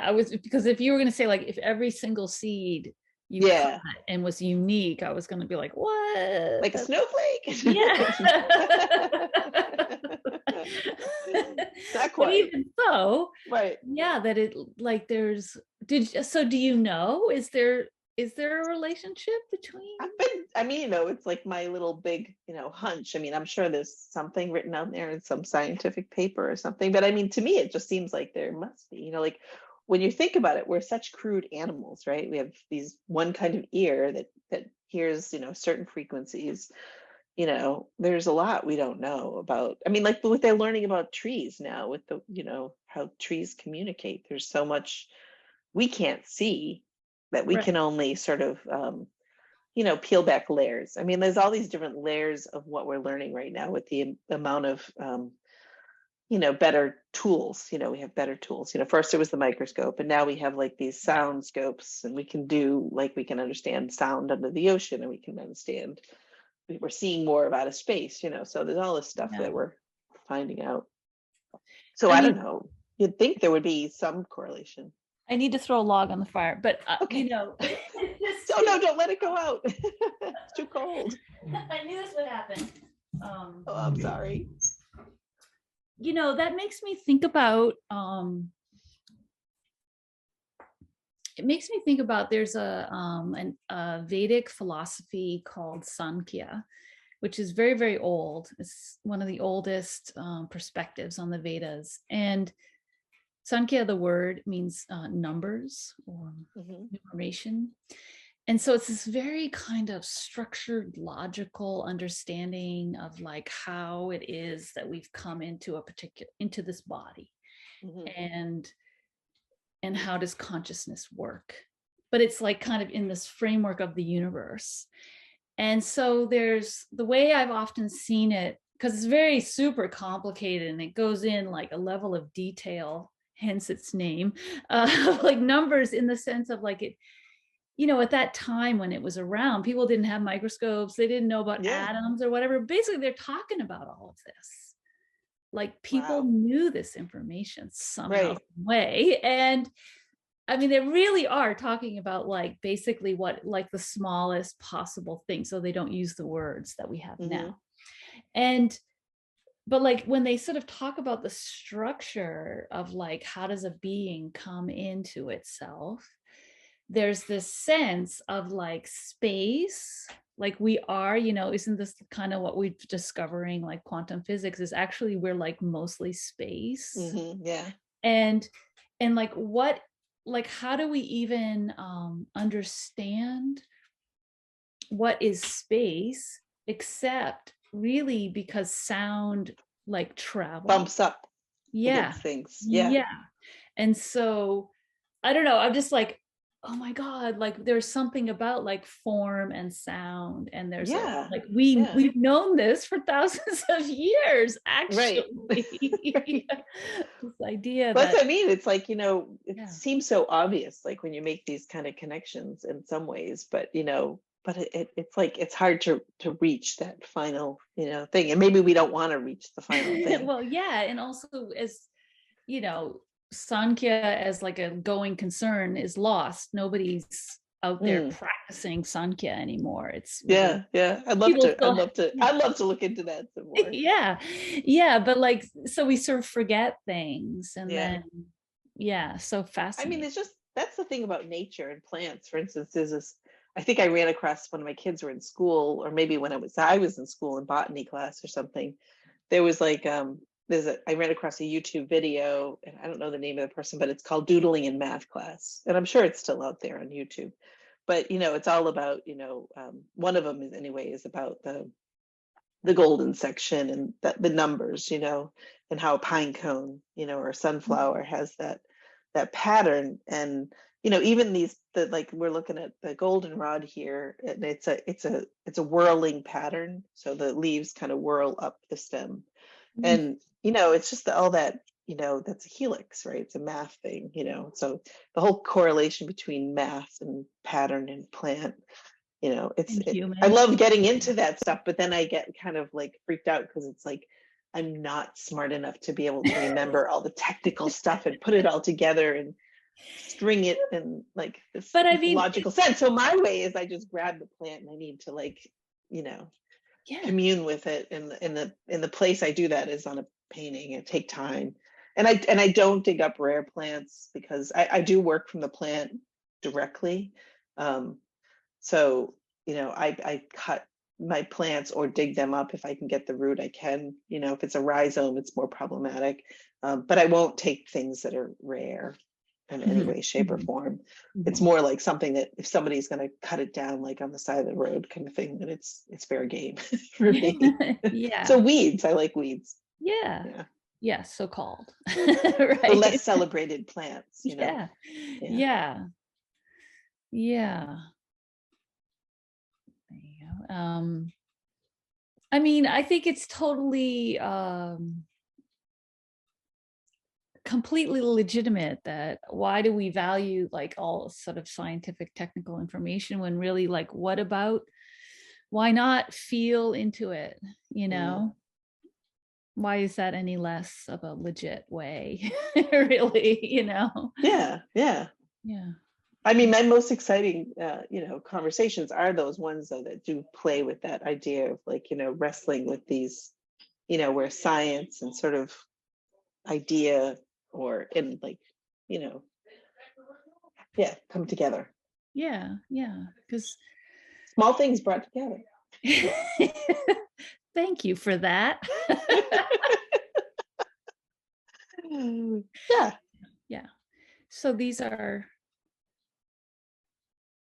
I was, because if you were going to say like, if every single seed you cut and was unique, I was going to be like, what? Like a snowflake? Yeah. Not quite. But even so, right. Yeah, that it like there's do you know, is there a relationship between? It's like my little big, hunch. I'm sure there's something written out there in some scientific paper or something, but to me, it just seems like there must be, like when you think about it, we're such crude animals, right? We have these one kind of ear that hears, certain frequencies. There's a lot we don't know about. Like what they're learning about trees now with the, how trees communicate. There's so much we can't see that we can only sort of, peel back layers. There's all these different layers of what we're learning right now with the amount of, better tools. We have better tools. First it was the microscope, and now we have like these sound scopes, and we can understand sound under the ocean, and we can understand, we're seeing more of outer space, so there's all this stuff that we're finding out. So I don't know. You'd think there would be some correlation. I need to throw a log on the fire, but okay. No, don't let it go out. It's too cold. I knew this would happen. I'm sorry. That makes me think about there's a Vedic philosophy called Sankhya, which is very, very old. It's one of the oldest perspectives on the Vedas. And Sankhya, the word, means numbers or numeration. And so it's this very kind of structured, logical understanding of like how it is that we've come into this body, and how does consciousness work. But it's like kind of in this framework of the universe. And so there's the way I've often seen it, because it's very super complicated and it goes in like a level of detail, hence its name, like numbers, in the sense of like it, at that time when it was around, people didn't have microscopes, they didn't know about atoms or whatever. Basically, they're talking about all of this. Like people knew this information somehow, some way. And they really are talking about like basically what, like the smallest possible thing. So they don't use the words that we have now. But like when they sort of talk about the structure of like, how does a being come into itself? There's this sense of like space, like we are, isn't this kind of what we're discovering, like quantum physics is actually, we're like mostly space. And like what, like how do we even understand what is space, except really because sound like travel bumps up things. And so I don't know, I'm just like, oh my God, like there's something about like form and sound. And there's a Yeah, like yeah, we've known this for thousands of years, right. actually. Right. This idea But that's that, what I mean. It's like, it yeah. seems so obvious, like when you make these kind of connections in some ways, but but it's like it's hard to reach that final, thing. And maybe we don't want to reach the final thing. Well, yeah. And also, as you know, Sankhya as like a going concern is lost. Nobody's out there Mm, practicing Sankhya anymore. It's really yeah, yeah. I'd love people to. I'd still, love to. I'd love to look into that some more. yeah, yeah. But like, so we sort of forget things, and Yeah. then, yeah, so I mean, fascinating. it's just that's the thing about nature and plants. For instance, there's this. I think I ran across when my kids were in school, or maybe when I was in school in botany class or something. There was like I ran across a YouTube video, and I don't know the name of the person, but it's called Doodling in Math Class, and I'm sure it's still out there on YouTube. But it's all about one of them is anyway is about the golden section and the numbers, and how a pine cone, or a sunflower has that pattern. And even like we're looking at the goldenrod here, and it's a whirling pattern, so the leaves kind of whirl up the stem. Mm. And it's just all that, that's a helix, right? It's a math thing. So the whole correlation between math and pattern and plant, And I human. love getting into that stuff, but then I get kind of like freaked out because it's like I'm not smart enough to be able to remember all the technical stuff and put it all together and string it in like this But I mean, logical sense. So my way is I just grab the plant and I need to like, yeah, commune with it. And in the place I do that is on a painting and take time. And I don't dig up rare plants because I do work from the plant directly. Um, so, I cut my plants or dig them up if I can get the root, I can. If it's a rhizome, it's more problematic. But I won't take things that are rare in any mhm, way, shape, or mhm, form. It's mhm. more like something that if somebody's going to cut it down, like on the side of the road kind of thing, then it's fair game for me. So Yeah, weeds, I like weeds. yeah, Yeah. yeah, so called. The less Right. celebrated plants, Yeah, Yeah. yeah, yeah. There you go. I mean, I think it's totally completely legitimate that why do we value like all sort of scientific technical information when really like what about why not feel into it, you Mm. know? Why is that any less of a legit way? Really, you know? Yeah. Yeah. Yeah. I mean, my most exciting, conversations are those ones though that do play with that idea of like, wrestling with these, where science and sort of idea or in like, you know, yeah, come together. Yeah. Yeah. Because Small things brought together. thank you for that. Yeah. Yeah. So these are,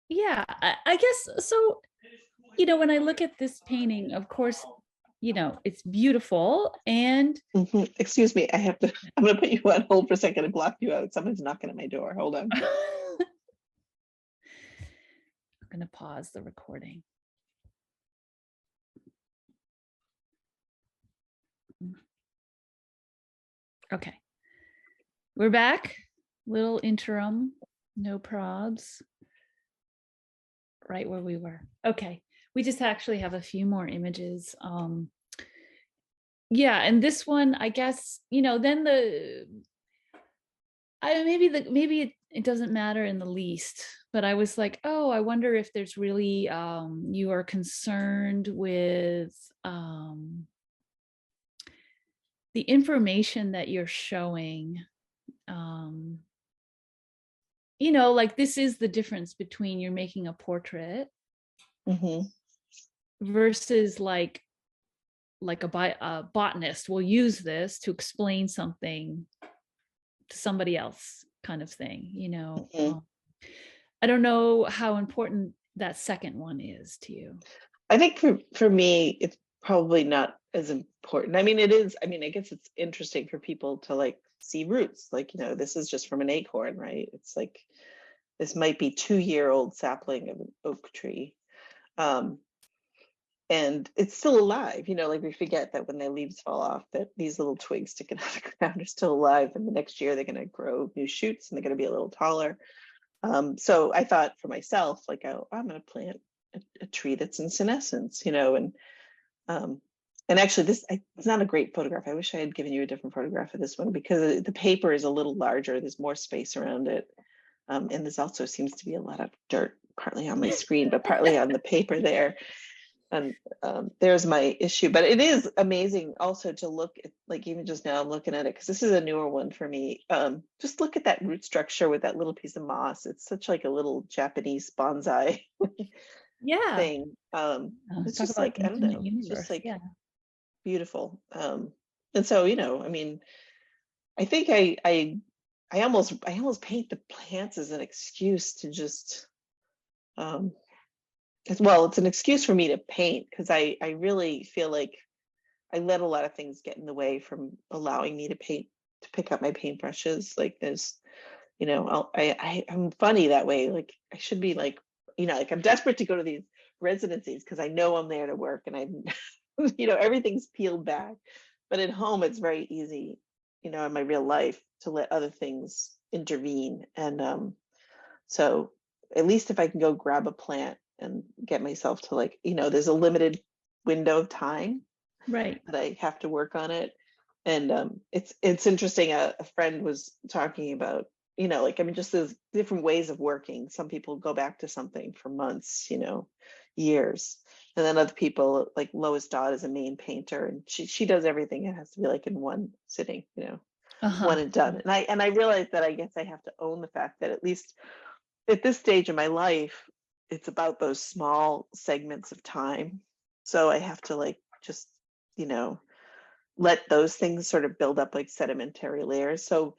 yeah, I guess so. When I look at this painting, of course, it's beautiful and Mhm. Excuse me, I'm gonna put you on hold for a second and block you out. Someone's knocking at my door. Hold on. I'm going to pause the recording. Okay. We're back. Little interim, no probs. Right where we were. Okay. We just actually have a few more images. Yeah, and this one, I guess, then maybe it doesn't matter in the least, but I was like, oh, I wonder if there's really you are concerned with the information that you're showing. um like this is the difference between you're making a portrait Hmm. versus like a botanist will use this to explain something to somebody else kind of thing. Hmm. I don't know how important that second one is to you. I think for me, it's probably not as important. I mean, it is. I mean, I guess it's interesting for people to like see roots. Like, this is just from an acorn, right? It's like, this might be 2-year-old sapling of an oak tree. And it's still alive, like we forget that when the leaves fall off, that these little twigs sticking out of the ground are still alive. And the next year they're going to grow new shoots and they're going to be a little taller. So I thought for myself, like, oh, I'm going to plant a tree that's in senescence, and actually it's not a great photograph. I wish I had given you a different photograph of this one because the paper is a little larger. There's more space around it. And there's also seems to be a lot of dirt, partly on my screen, but partly on the paper there. And there's my issue. But it is amazing also to look at, like, even just now I'm looking at it, because this is a newer one for me. Just look at that root structure with that little piece of moss. It's such like a little Japanese bonsai Yeah. thing. It's just like, I don't know, it's just like beautiful. And so, I mean, I think I almost paint the plants as an excuse to just it's an excuse for me to paint, because I really feel like I let a lot of things get in the way from allowing me to paint, to pick up my paintbrushes. Like there's, I'm funny that way. Like I should be like, like I'm desperate to go to these residencies because I know I'm there to work and I'm, everything's peeled back. But at home, it's very easy, in my real life to let other things intervene. And so at least if I can go grab a plant and get myself to, like, there's a limited window of time right that I have to work on it. And it's interesting. A friend was talking about, like, I mean, just those different ways of working. Some people go back to something for months, years. And then other people, like Lois Dodd is a Maine painter, and she does everything. It has to be like in one sitting, one and done. And I realized that I guess I have to own the fact that at least at this stage of my life, it's about those small segments of time. So I have to, like, just, let those things sort of build up like sedimentary layers. So,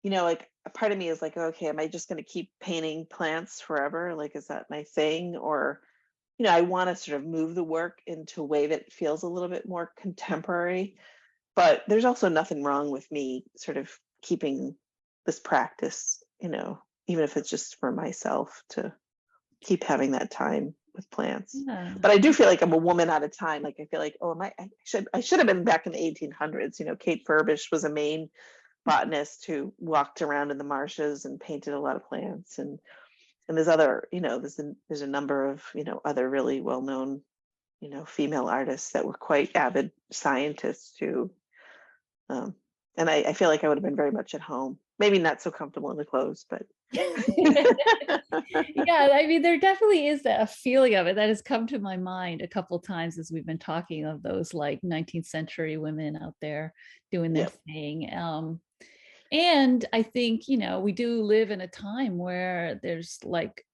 like a part of me is like, okay, am I just going to keep painting plants forever? Like, is that my thing? Or, I want to sort of move the work into a way that feels a little bit more contemporary. But there's also nothing wrong with me sort of keeping this practice, even if it's just for myself to keep having that time with plants. yeah. But I do feel like I'm a woman out of time. Like I feel like, oh, I should have been back in the 1800s. Kate Furbish was a Maine botanist who walked around in the marshes and painted a lot of plants. And there's other, there's a number of, other really well-known, female artists that were quite avid scientists too. And I feel like I would have been very much at home. Maybe not so comfortable in the clothes, but yeah, I mean, there definitely is a feeling of it that has come to my mind a couple of times as we've been talking of those like 19th century women out there doing their thing. And I think, we do live in a time where there's like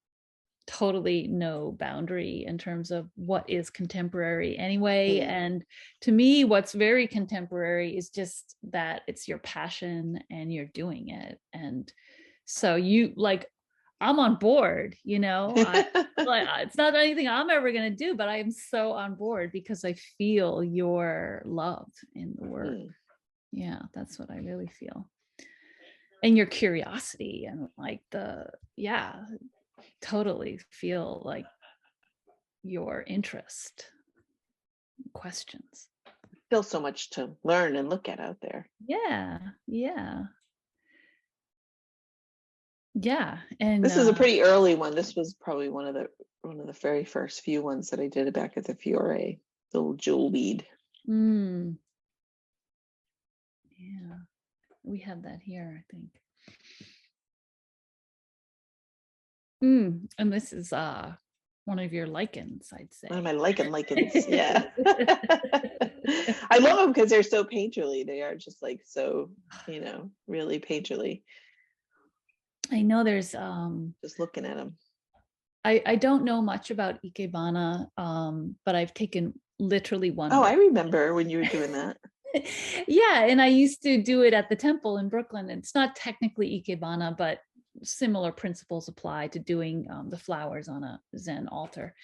totally no boundary in terms of what is contemporary anyway. And to me, what's very contemporary is just that it's your passion and you're doing it. And so I'm on board, it's not anything I'm ever going to do, but I am so on board because I feel your love in the work. Yeah, that's what I really feel. And your curiosity and like totally feel like your interest, questions. Still so much to learn and look at out there. Yeah. And this is a pretty early one. This was probably one of the very first few ones that I did back at the Fiore, the little jewel weed. Yeah, we have that here, I think. And this is one of your lichens, I'd say. One of my lichens, yeah. I love them because they're so painterly. They are just like so, really painterly. I know there's just looking at them. I don't know much about Ikebana, but I've taken literally one. Oh, I remember when you were doing that. Yeah, and I used to do it at the temple in Brooklyn. It's not technically Ikebana, but similar principles apply to doing the flowers on a Zen altar.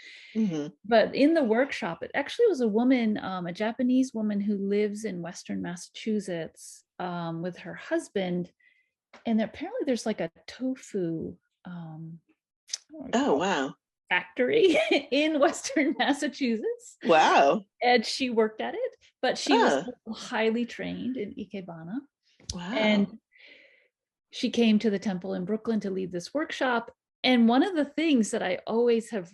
But in the workshop, it actually was a woman, a Japanese woman who lives in Western Massachusetts with her husband. And apparently there's like a tofu what do you Oh, call it, wow. factory in Western Massachusetts. Wow. And she worked at it, but she was Oh, highly trained in Ikebana. wow. And she came to the temple in Brooklyn to lead this workshop. And one of the things that I always have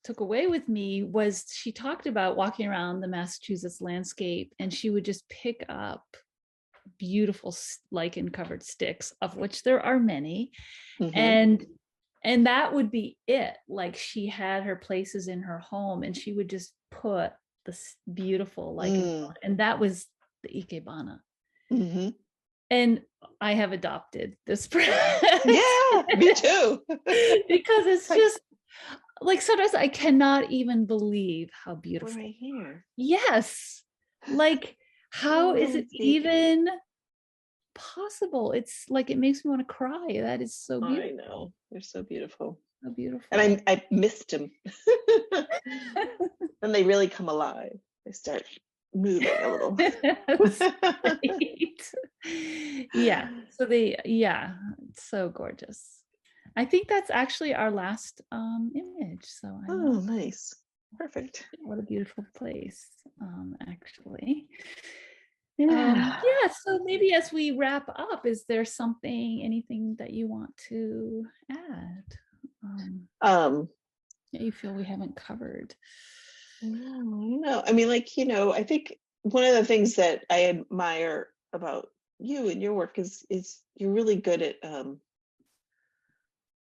took away with me was she talked about walking around the Massachusetts landscape, and she would just pick up beautiful lichen covered sticks, of which there are many. Mm-hmm. And that would be it. Like, she had her places in her home, and she would just put this beautiful lichen, Mm. and that was the Ikebana. Mm-hmm. And I have adopted this Yeah, me too. because it's Like, just like, sometimes I cannot even believe how we're beautiful. right here. Yes. Like, how is Oh, it it's even possible? It's like, it makes me want to cry. That is so I beautiful. know. They're so beautiful. So beautiful. And I missed them. And they really come alive. They start moving a little. Right. Yeah. So it's so gorgeous. I think that's actually our last image. So I Oh, know. nice. Perfect. What a beautiful place, actually. Yeah. Yeah, so maybe as we wrap up, is there anything that you want to add, Um, that you feel we haven't covered? no, I mean, like, I think one of the things that I admire about you and your work is you're really good at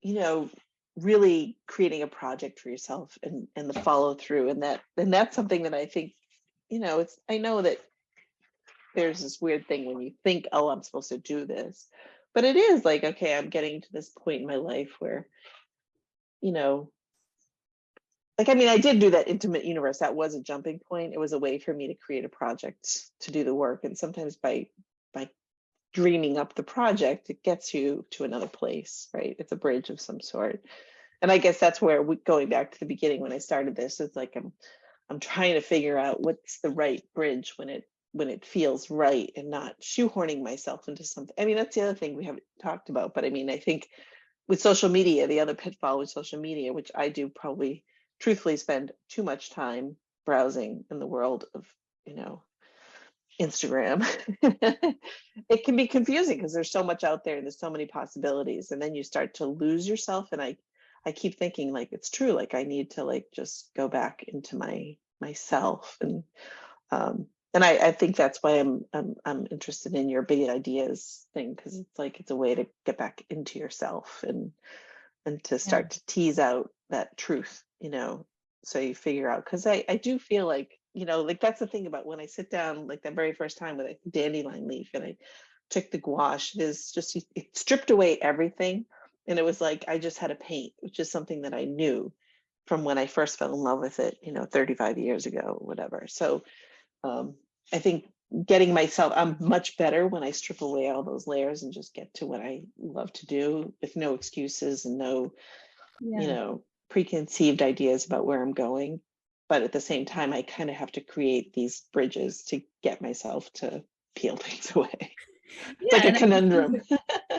you know, really creating a project for yourself and the follow through, and that's something that I think, I know that there's this weird thing when you think, oh, I'm supposed to do this, but it is like, okay, I'm getting to this point in my life where, you know, like, I mean, I did do that intimate universe. That was a jumping point. It was a way for me to create a project to do the work. And sometimes by dreaming up the project, it gets you to another place, right? It's a bridge of some sort. And I guess that's where going back to the beginning when I started this, it's like I'm trying to figure out what's the right bridge when it feels right, and not shoehorning myself into something. I mean, that's the other thing we haven't talked about. But I mean, I think with social media, the other pitfall with social media, which I do probably truthfully spend too much time browsing in the world of, you know, Instagram. It can be confusing because there's so much out there and there's so many possibilities, and then you start to lose yourself. And I keep thinking, like, it's true, like I need to, like, just go back into myself. And I think that's why I'm interested in your big ideas thing, because it's like it's a way to get back into yourself and to Yeah. start to tease out that truth, so you figure out, because I do feel like, like that's the thing about when I sit down, like that very first time with a dandelion leaf and I took the gouache, there's just, it stripped away everything. And it was like I just had to paint, which is something that I knew from when I first fell in love with it, 35 years ago, whatever. So um, I think I'm much better when I strip away all those layers and just get to what I love to do with no excuses and no, Yeah. preconceived ideas about where I'm going. But at the same time, I kind of have to create these bridges to get myself to peel things away. It's Yeah, like a and I think conundrum.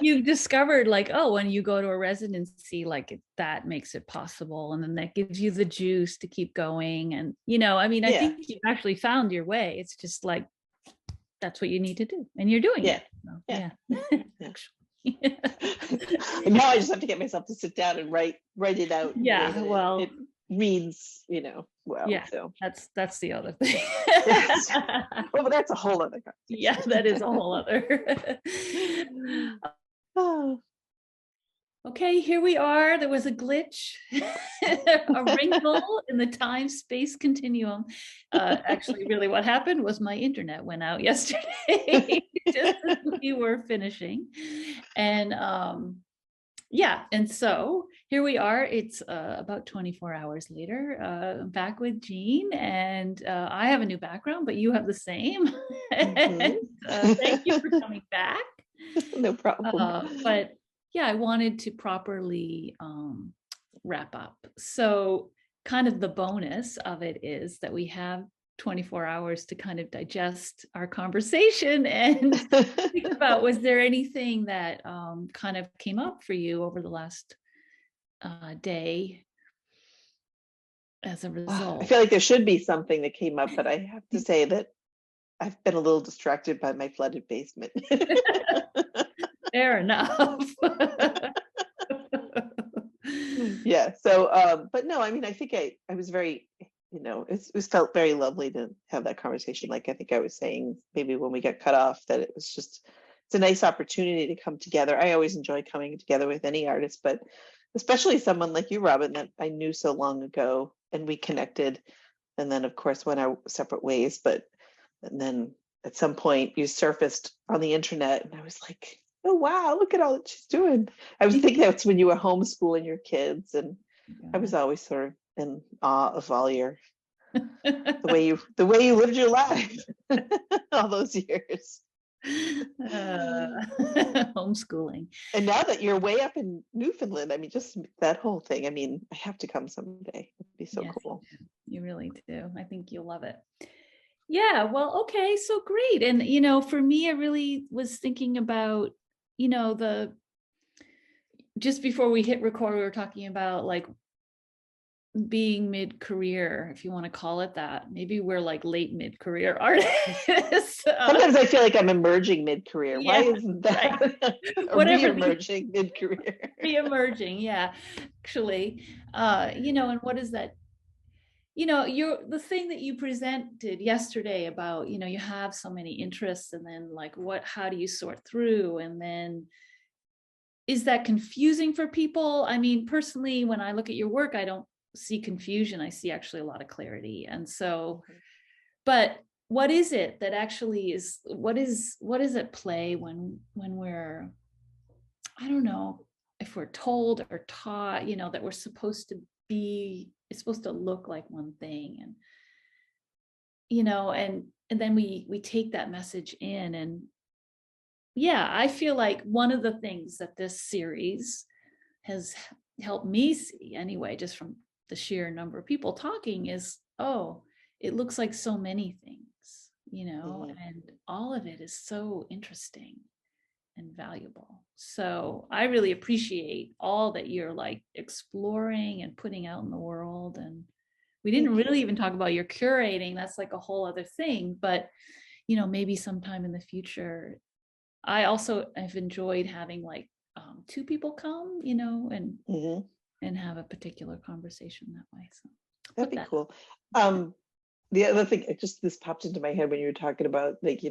you've discovered, like, oh, when you go to a residency, like, that makes it possible, and then that gives you the juice to keep going. And I mean, I Yeah, think you've actually found your way. It's just like, that's what you need to do, and you're doing yeah, it. So, yeah, yeah. yeah. Actually. And now I just have to get myself to sit down and write it out in a way Yeah, that it well, reads, well. yeah, So that's the other thing. yes. Well, but that's a whole other Yeah, conversation. that is a whole other. Oh. Okay, here we are. There was a glitch, a wrinkle in the time-space continuum. Actually, really what happened was my internet went out yesterday, just as we were finishing. And yeah, and so here we are. It's about 24 hours later. I'm back with Jeanne, and I have a new background, but you have the same. And, thank you for coming back. No problem. But yeah, I wanted to properly wrap up. So kind of the bonus of it is that we have 24 hours to kind of digest our conversation and think about, was there anything that kind of came up for you over the last day as a I result? feel like there should be something that came up, but I have to say that I've been a little distracted by my flooded basement. Fair enough. Yeah. So, but no, I mean, I think I was very, it was felt very lovely to have that conversation. Like I think I was saying maybe when we got cut off, that it was just, it's a nice opportunity to come together. I always enjoy coming together with any artist, but especially someone like you, Robin, that I knew so long ago, and we connected, and then of course went our separate ways. And then at some point you surfaced on the internet, and I was like, oh wow, look at all that she's doing. I was thinking that's when you were homeschooling your kids, and I was always sort of in awe of all your the way you lived your life all those years. Homeschooling. And now that you're way up in Newfoundland, I mean, just that whole thing. I mean, I have to come someday. It'd be so Yes, cool. you really do. I think you'll love it. Yeah, well, okay, so great. And for me, I really was thinking about, the just before we hit record, we were talking about like being mid-career, if you want to call it that. Maybe we're like late mid-career artists. Sometimes I feel like I'm emerging mid-career. Yeah, Why isn't that right. or re-emerging mid-career? Re-emerging, yeah, actually. And what is that? The thing that you presented yesterday about, you have so many interests, and then like how do you sort through? And then is that confusing for people? I mean, personally, when I look at your work, I don't see confusion. I see actually a lot of clarity. And so, but what is it that actually is, what is at play when we're, I don't know if we're told or taught, that we're supposed to be, it's supposed to look like one thing, and and then we take that message in. And yeah, I feel like one of the things that this series has helped me see anyway, just from the sheer number of people talking, is, oh, it looks like so many things, and all of it is so interesting and valuable. So I really appreciate all that you're like exploring and putting out in the world. And we didn't really even talk about your curating. That's like a whole other thing, but maybe sometime in the future. I also have enjoyed having like two people come, and have a particular conversation that way. So That'd be cool. The other thing, this popped into my head when you were talking about, like,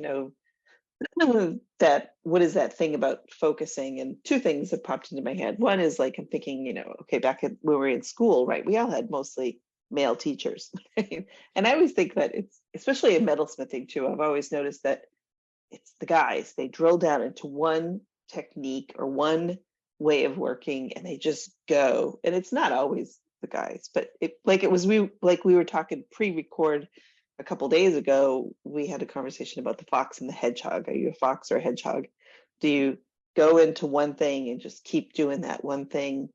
that what is that thing about focusing, and two things have popped into my head. One is like, I'm thinking, okay, back when we were in school, right, we all had mostly male teachers. Right? And I always think that it's, especially in metalsmithing too, I've always noticed that it's the guys, they drill down into one technique or one way of working, and they just go. And it's not always the guys, but we were talking pre-record a couple days ago. We had a conversation about the fox and the hedgehog. Are you a fox or a hedgehog? Do you go into one thing and just keep doing that one thing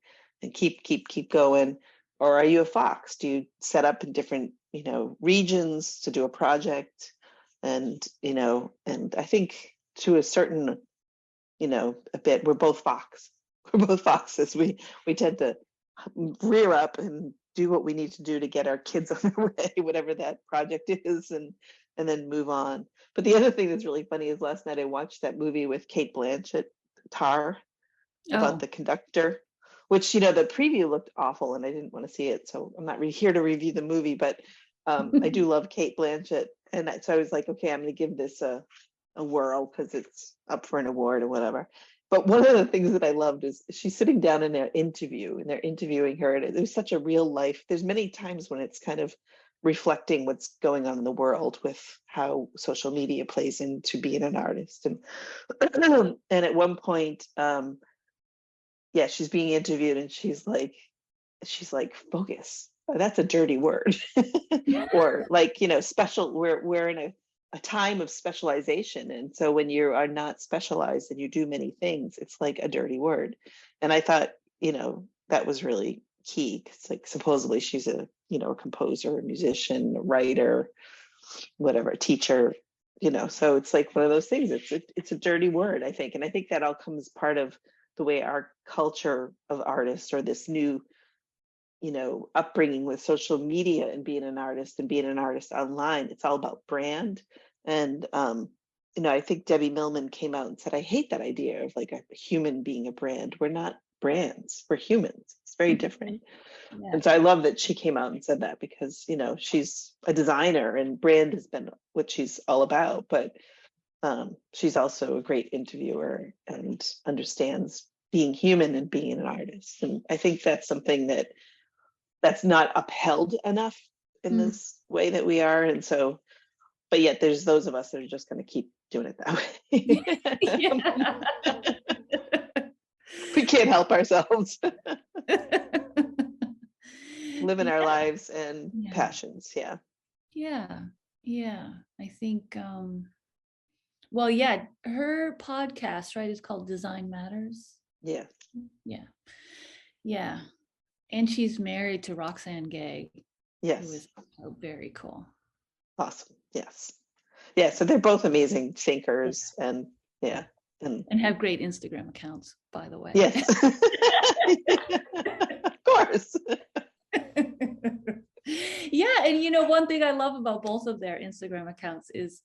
and keep going, or are you a fox? Do you set up in different regions to do a project? And and I think to a certain a bit, we're both foxes. We tend to rear up and do what we need to do to get our kids on their way, whatever that project is, and then move on. But the other thing that's really funny is last night I watched that movie with Cate Blanchett, Tar, about the conductor, which the preview looked awful and I didn't want to see it, so I'm not here to review the movie, but I do love Cate Blanchett, and so I was like, okay, I'm going to give this a whirl because it's up for an award or whatever. But one of the things that I loved is she's sitting down in their interview, and they're interviewing her, and it was such a real life. There's many times when it's kind of reflecting what's going on in the world with how social media plays into being an artist. And and at one point, she's being interviewed, and she's like, focus. That's a dirty word. Or like, special, we're in a time of specialization. And so when you are not specialized and you do many things, it's like a dirty word. And I thought, that was really key. It's like, supposedly she's a composer, a musician, a writer, whatever, teacher, so it's like one of those things. It's a dirty word, I think. And I think that all comes part of the way our culture of artists, or this new, upbringing with social media and being an artist online. It's all about brand. And, I think Debbie Millman came out and said, I hate that idea of like a human being a brand. We're not brands, we're humans. It's very different. Yeah. And so I love that she came out and said that, because, she's a designer and brand has been what she's all about. But she's also a great interviewer and understands being human and being an artist. And I think that's something that's not upheld enough in this way that we are. And so, but yet there's those of us that are just going to keep doing it that way. We can't help ourselves. Living our lives and passions. Yeah. I think her podcast, right, is called Design Matters. Yeah. And she's married to Roxane Gay. Yes. Who is very cool. Awesome. Yes. Yeah, so they're both amazing thinkers, and and have great Instagram accounts, by the way. Yes. Of course. Yeah, and one thing I love about both of their Instagram accounts is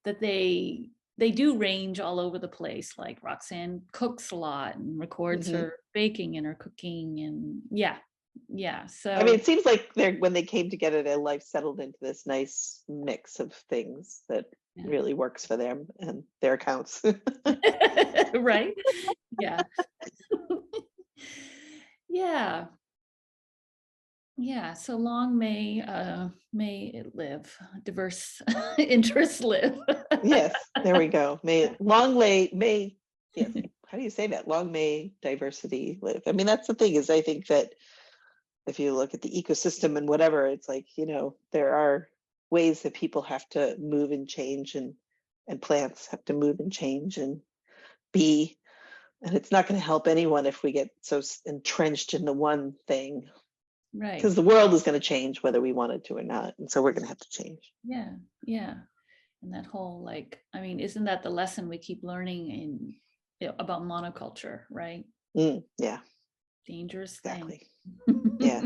that they do range all over the place. Like Roxane cooks a lot and records her baking and her cooking, and so I mean, it seems like when they came together, their life settled into this nice mix of things that really works for them and their accounts. Right. So long may it live, diverse interests live. Yes, there we go. Yes, how do you say that? Long may diversity live. I mean, that's the thing, is I think that if you look at the ecosystem and whatever, it's like, there are ways that people have to move and change, and plants have to move and change and be. And it's not going to help anyone if we get so entrenched in the one thing. Right. Because the world is going to change whether we wanted to or not. And so we're going to have to change. Yeah. And that whole, isn't that the lesson we keep learning about monoculture, right? Yeah. Dangerous exactly. thing. Yeah.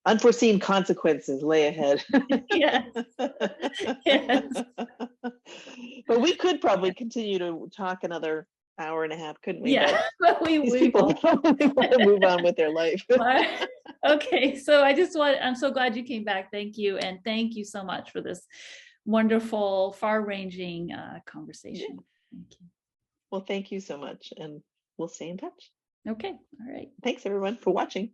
Unforeseen consequences lay ahead. Yes. But we could probably continue to talk another hour and a half, couldn't we? Yeah. These people probably want to move on with their life. Okay, so I'm so glad you came back. Thank you. And thank you so much for this wonderful, far-ranging conversation. Thank you. Well, thank you so much. And we'll stay in touch. Okay. All right. Thanks, everyone, for watching.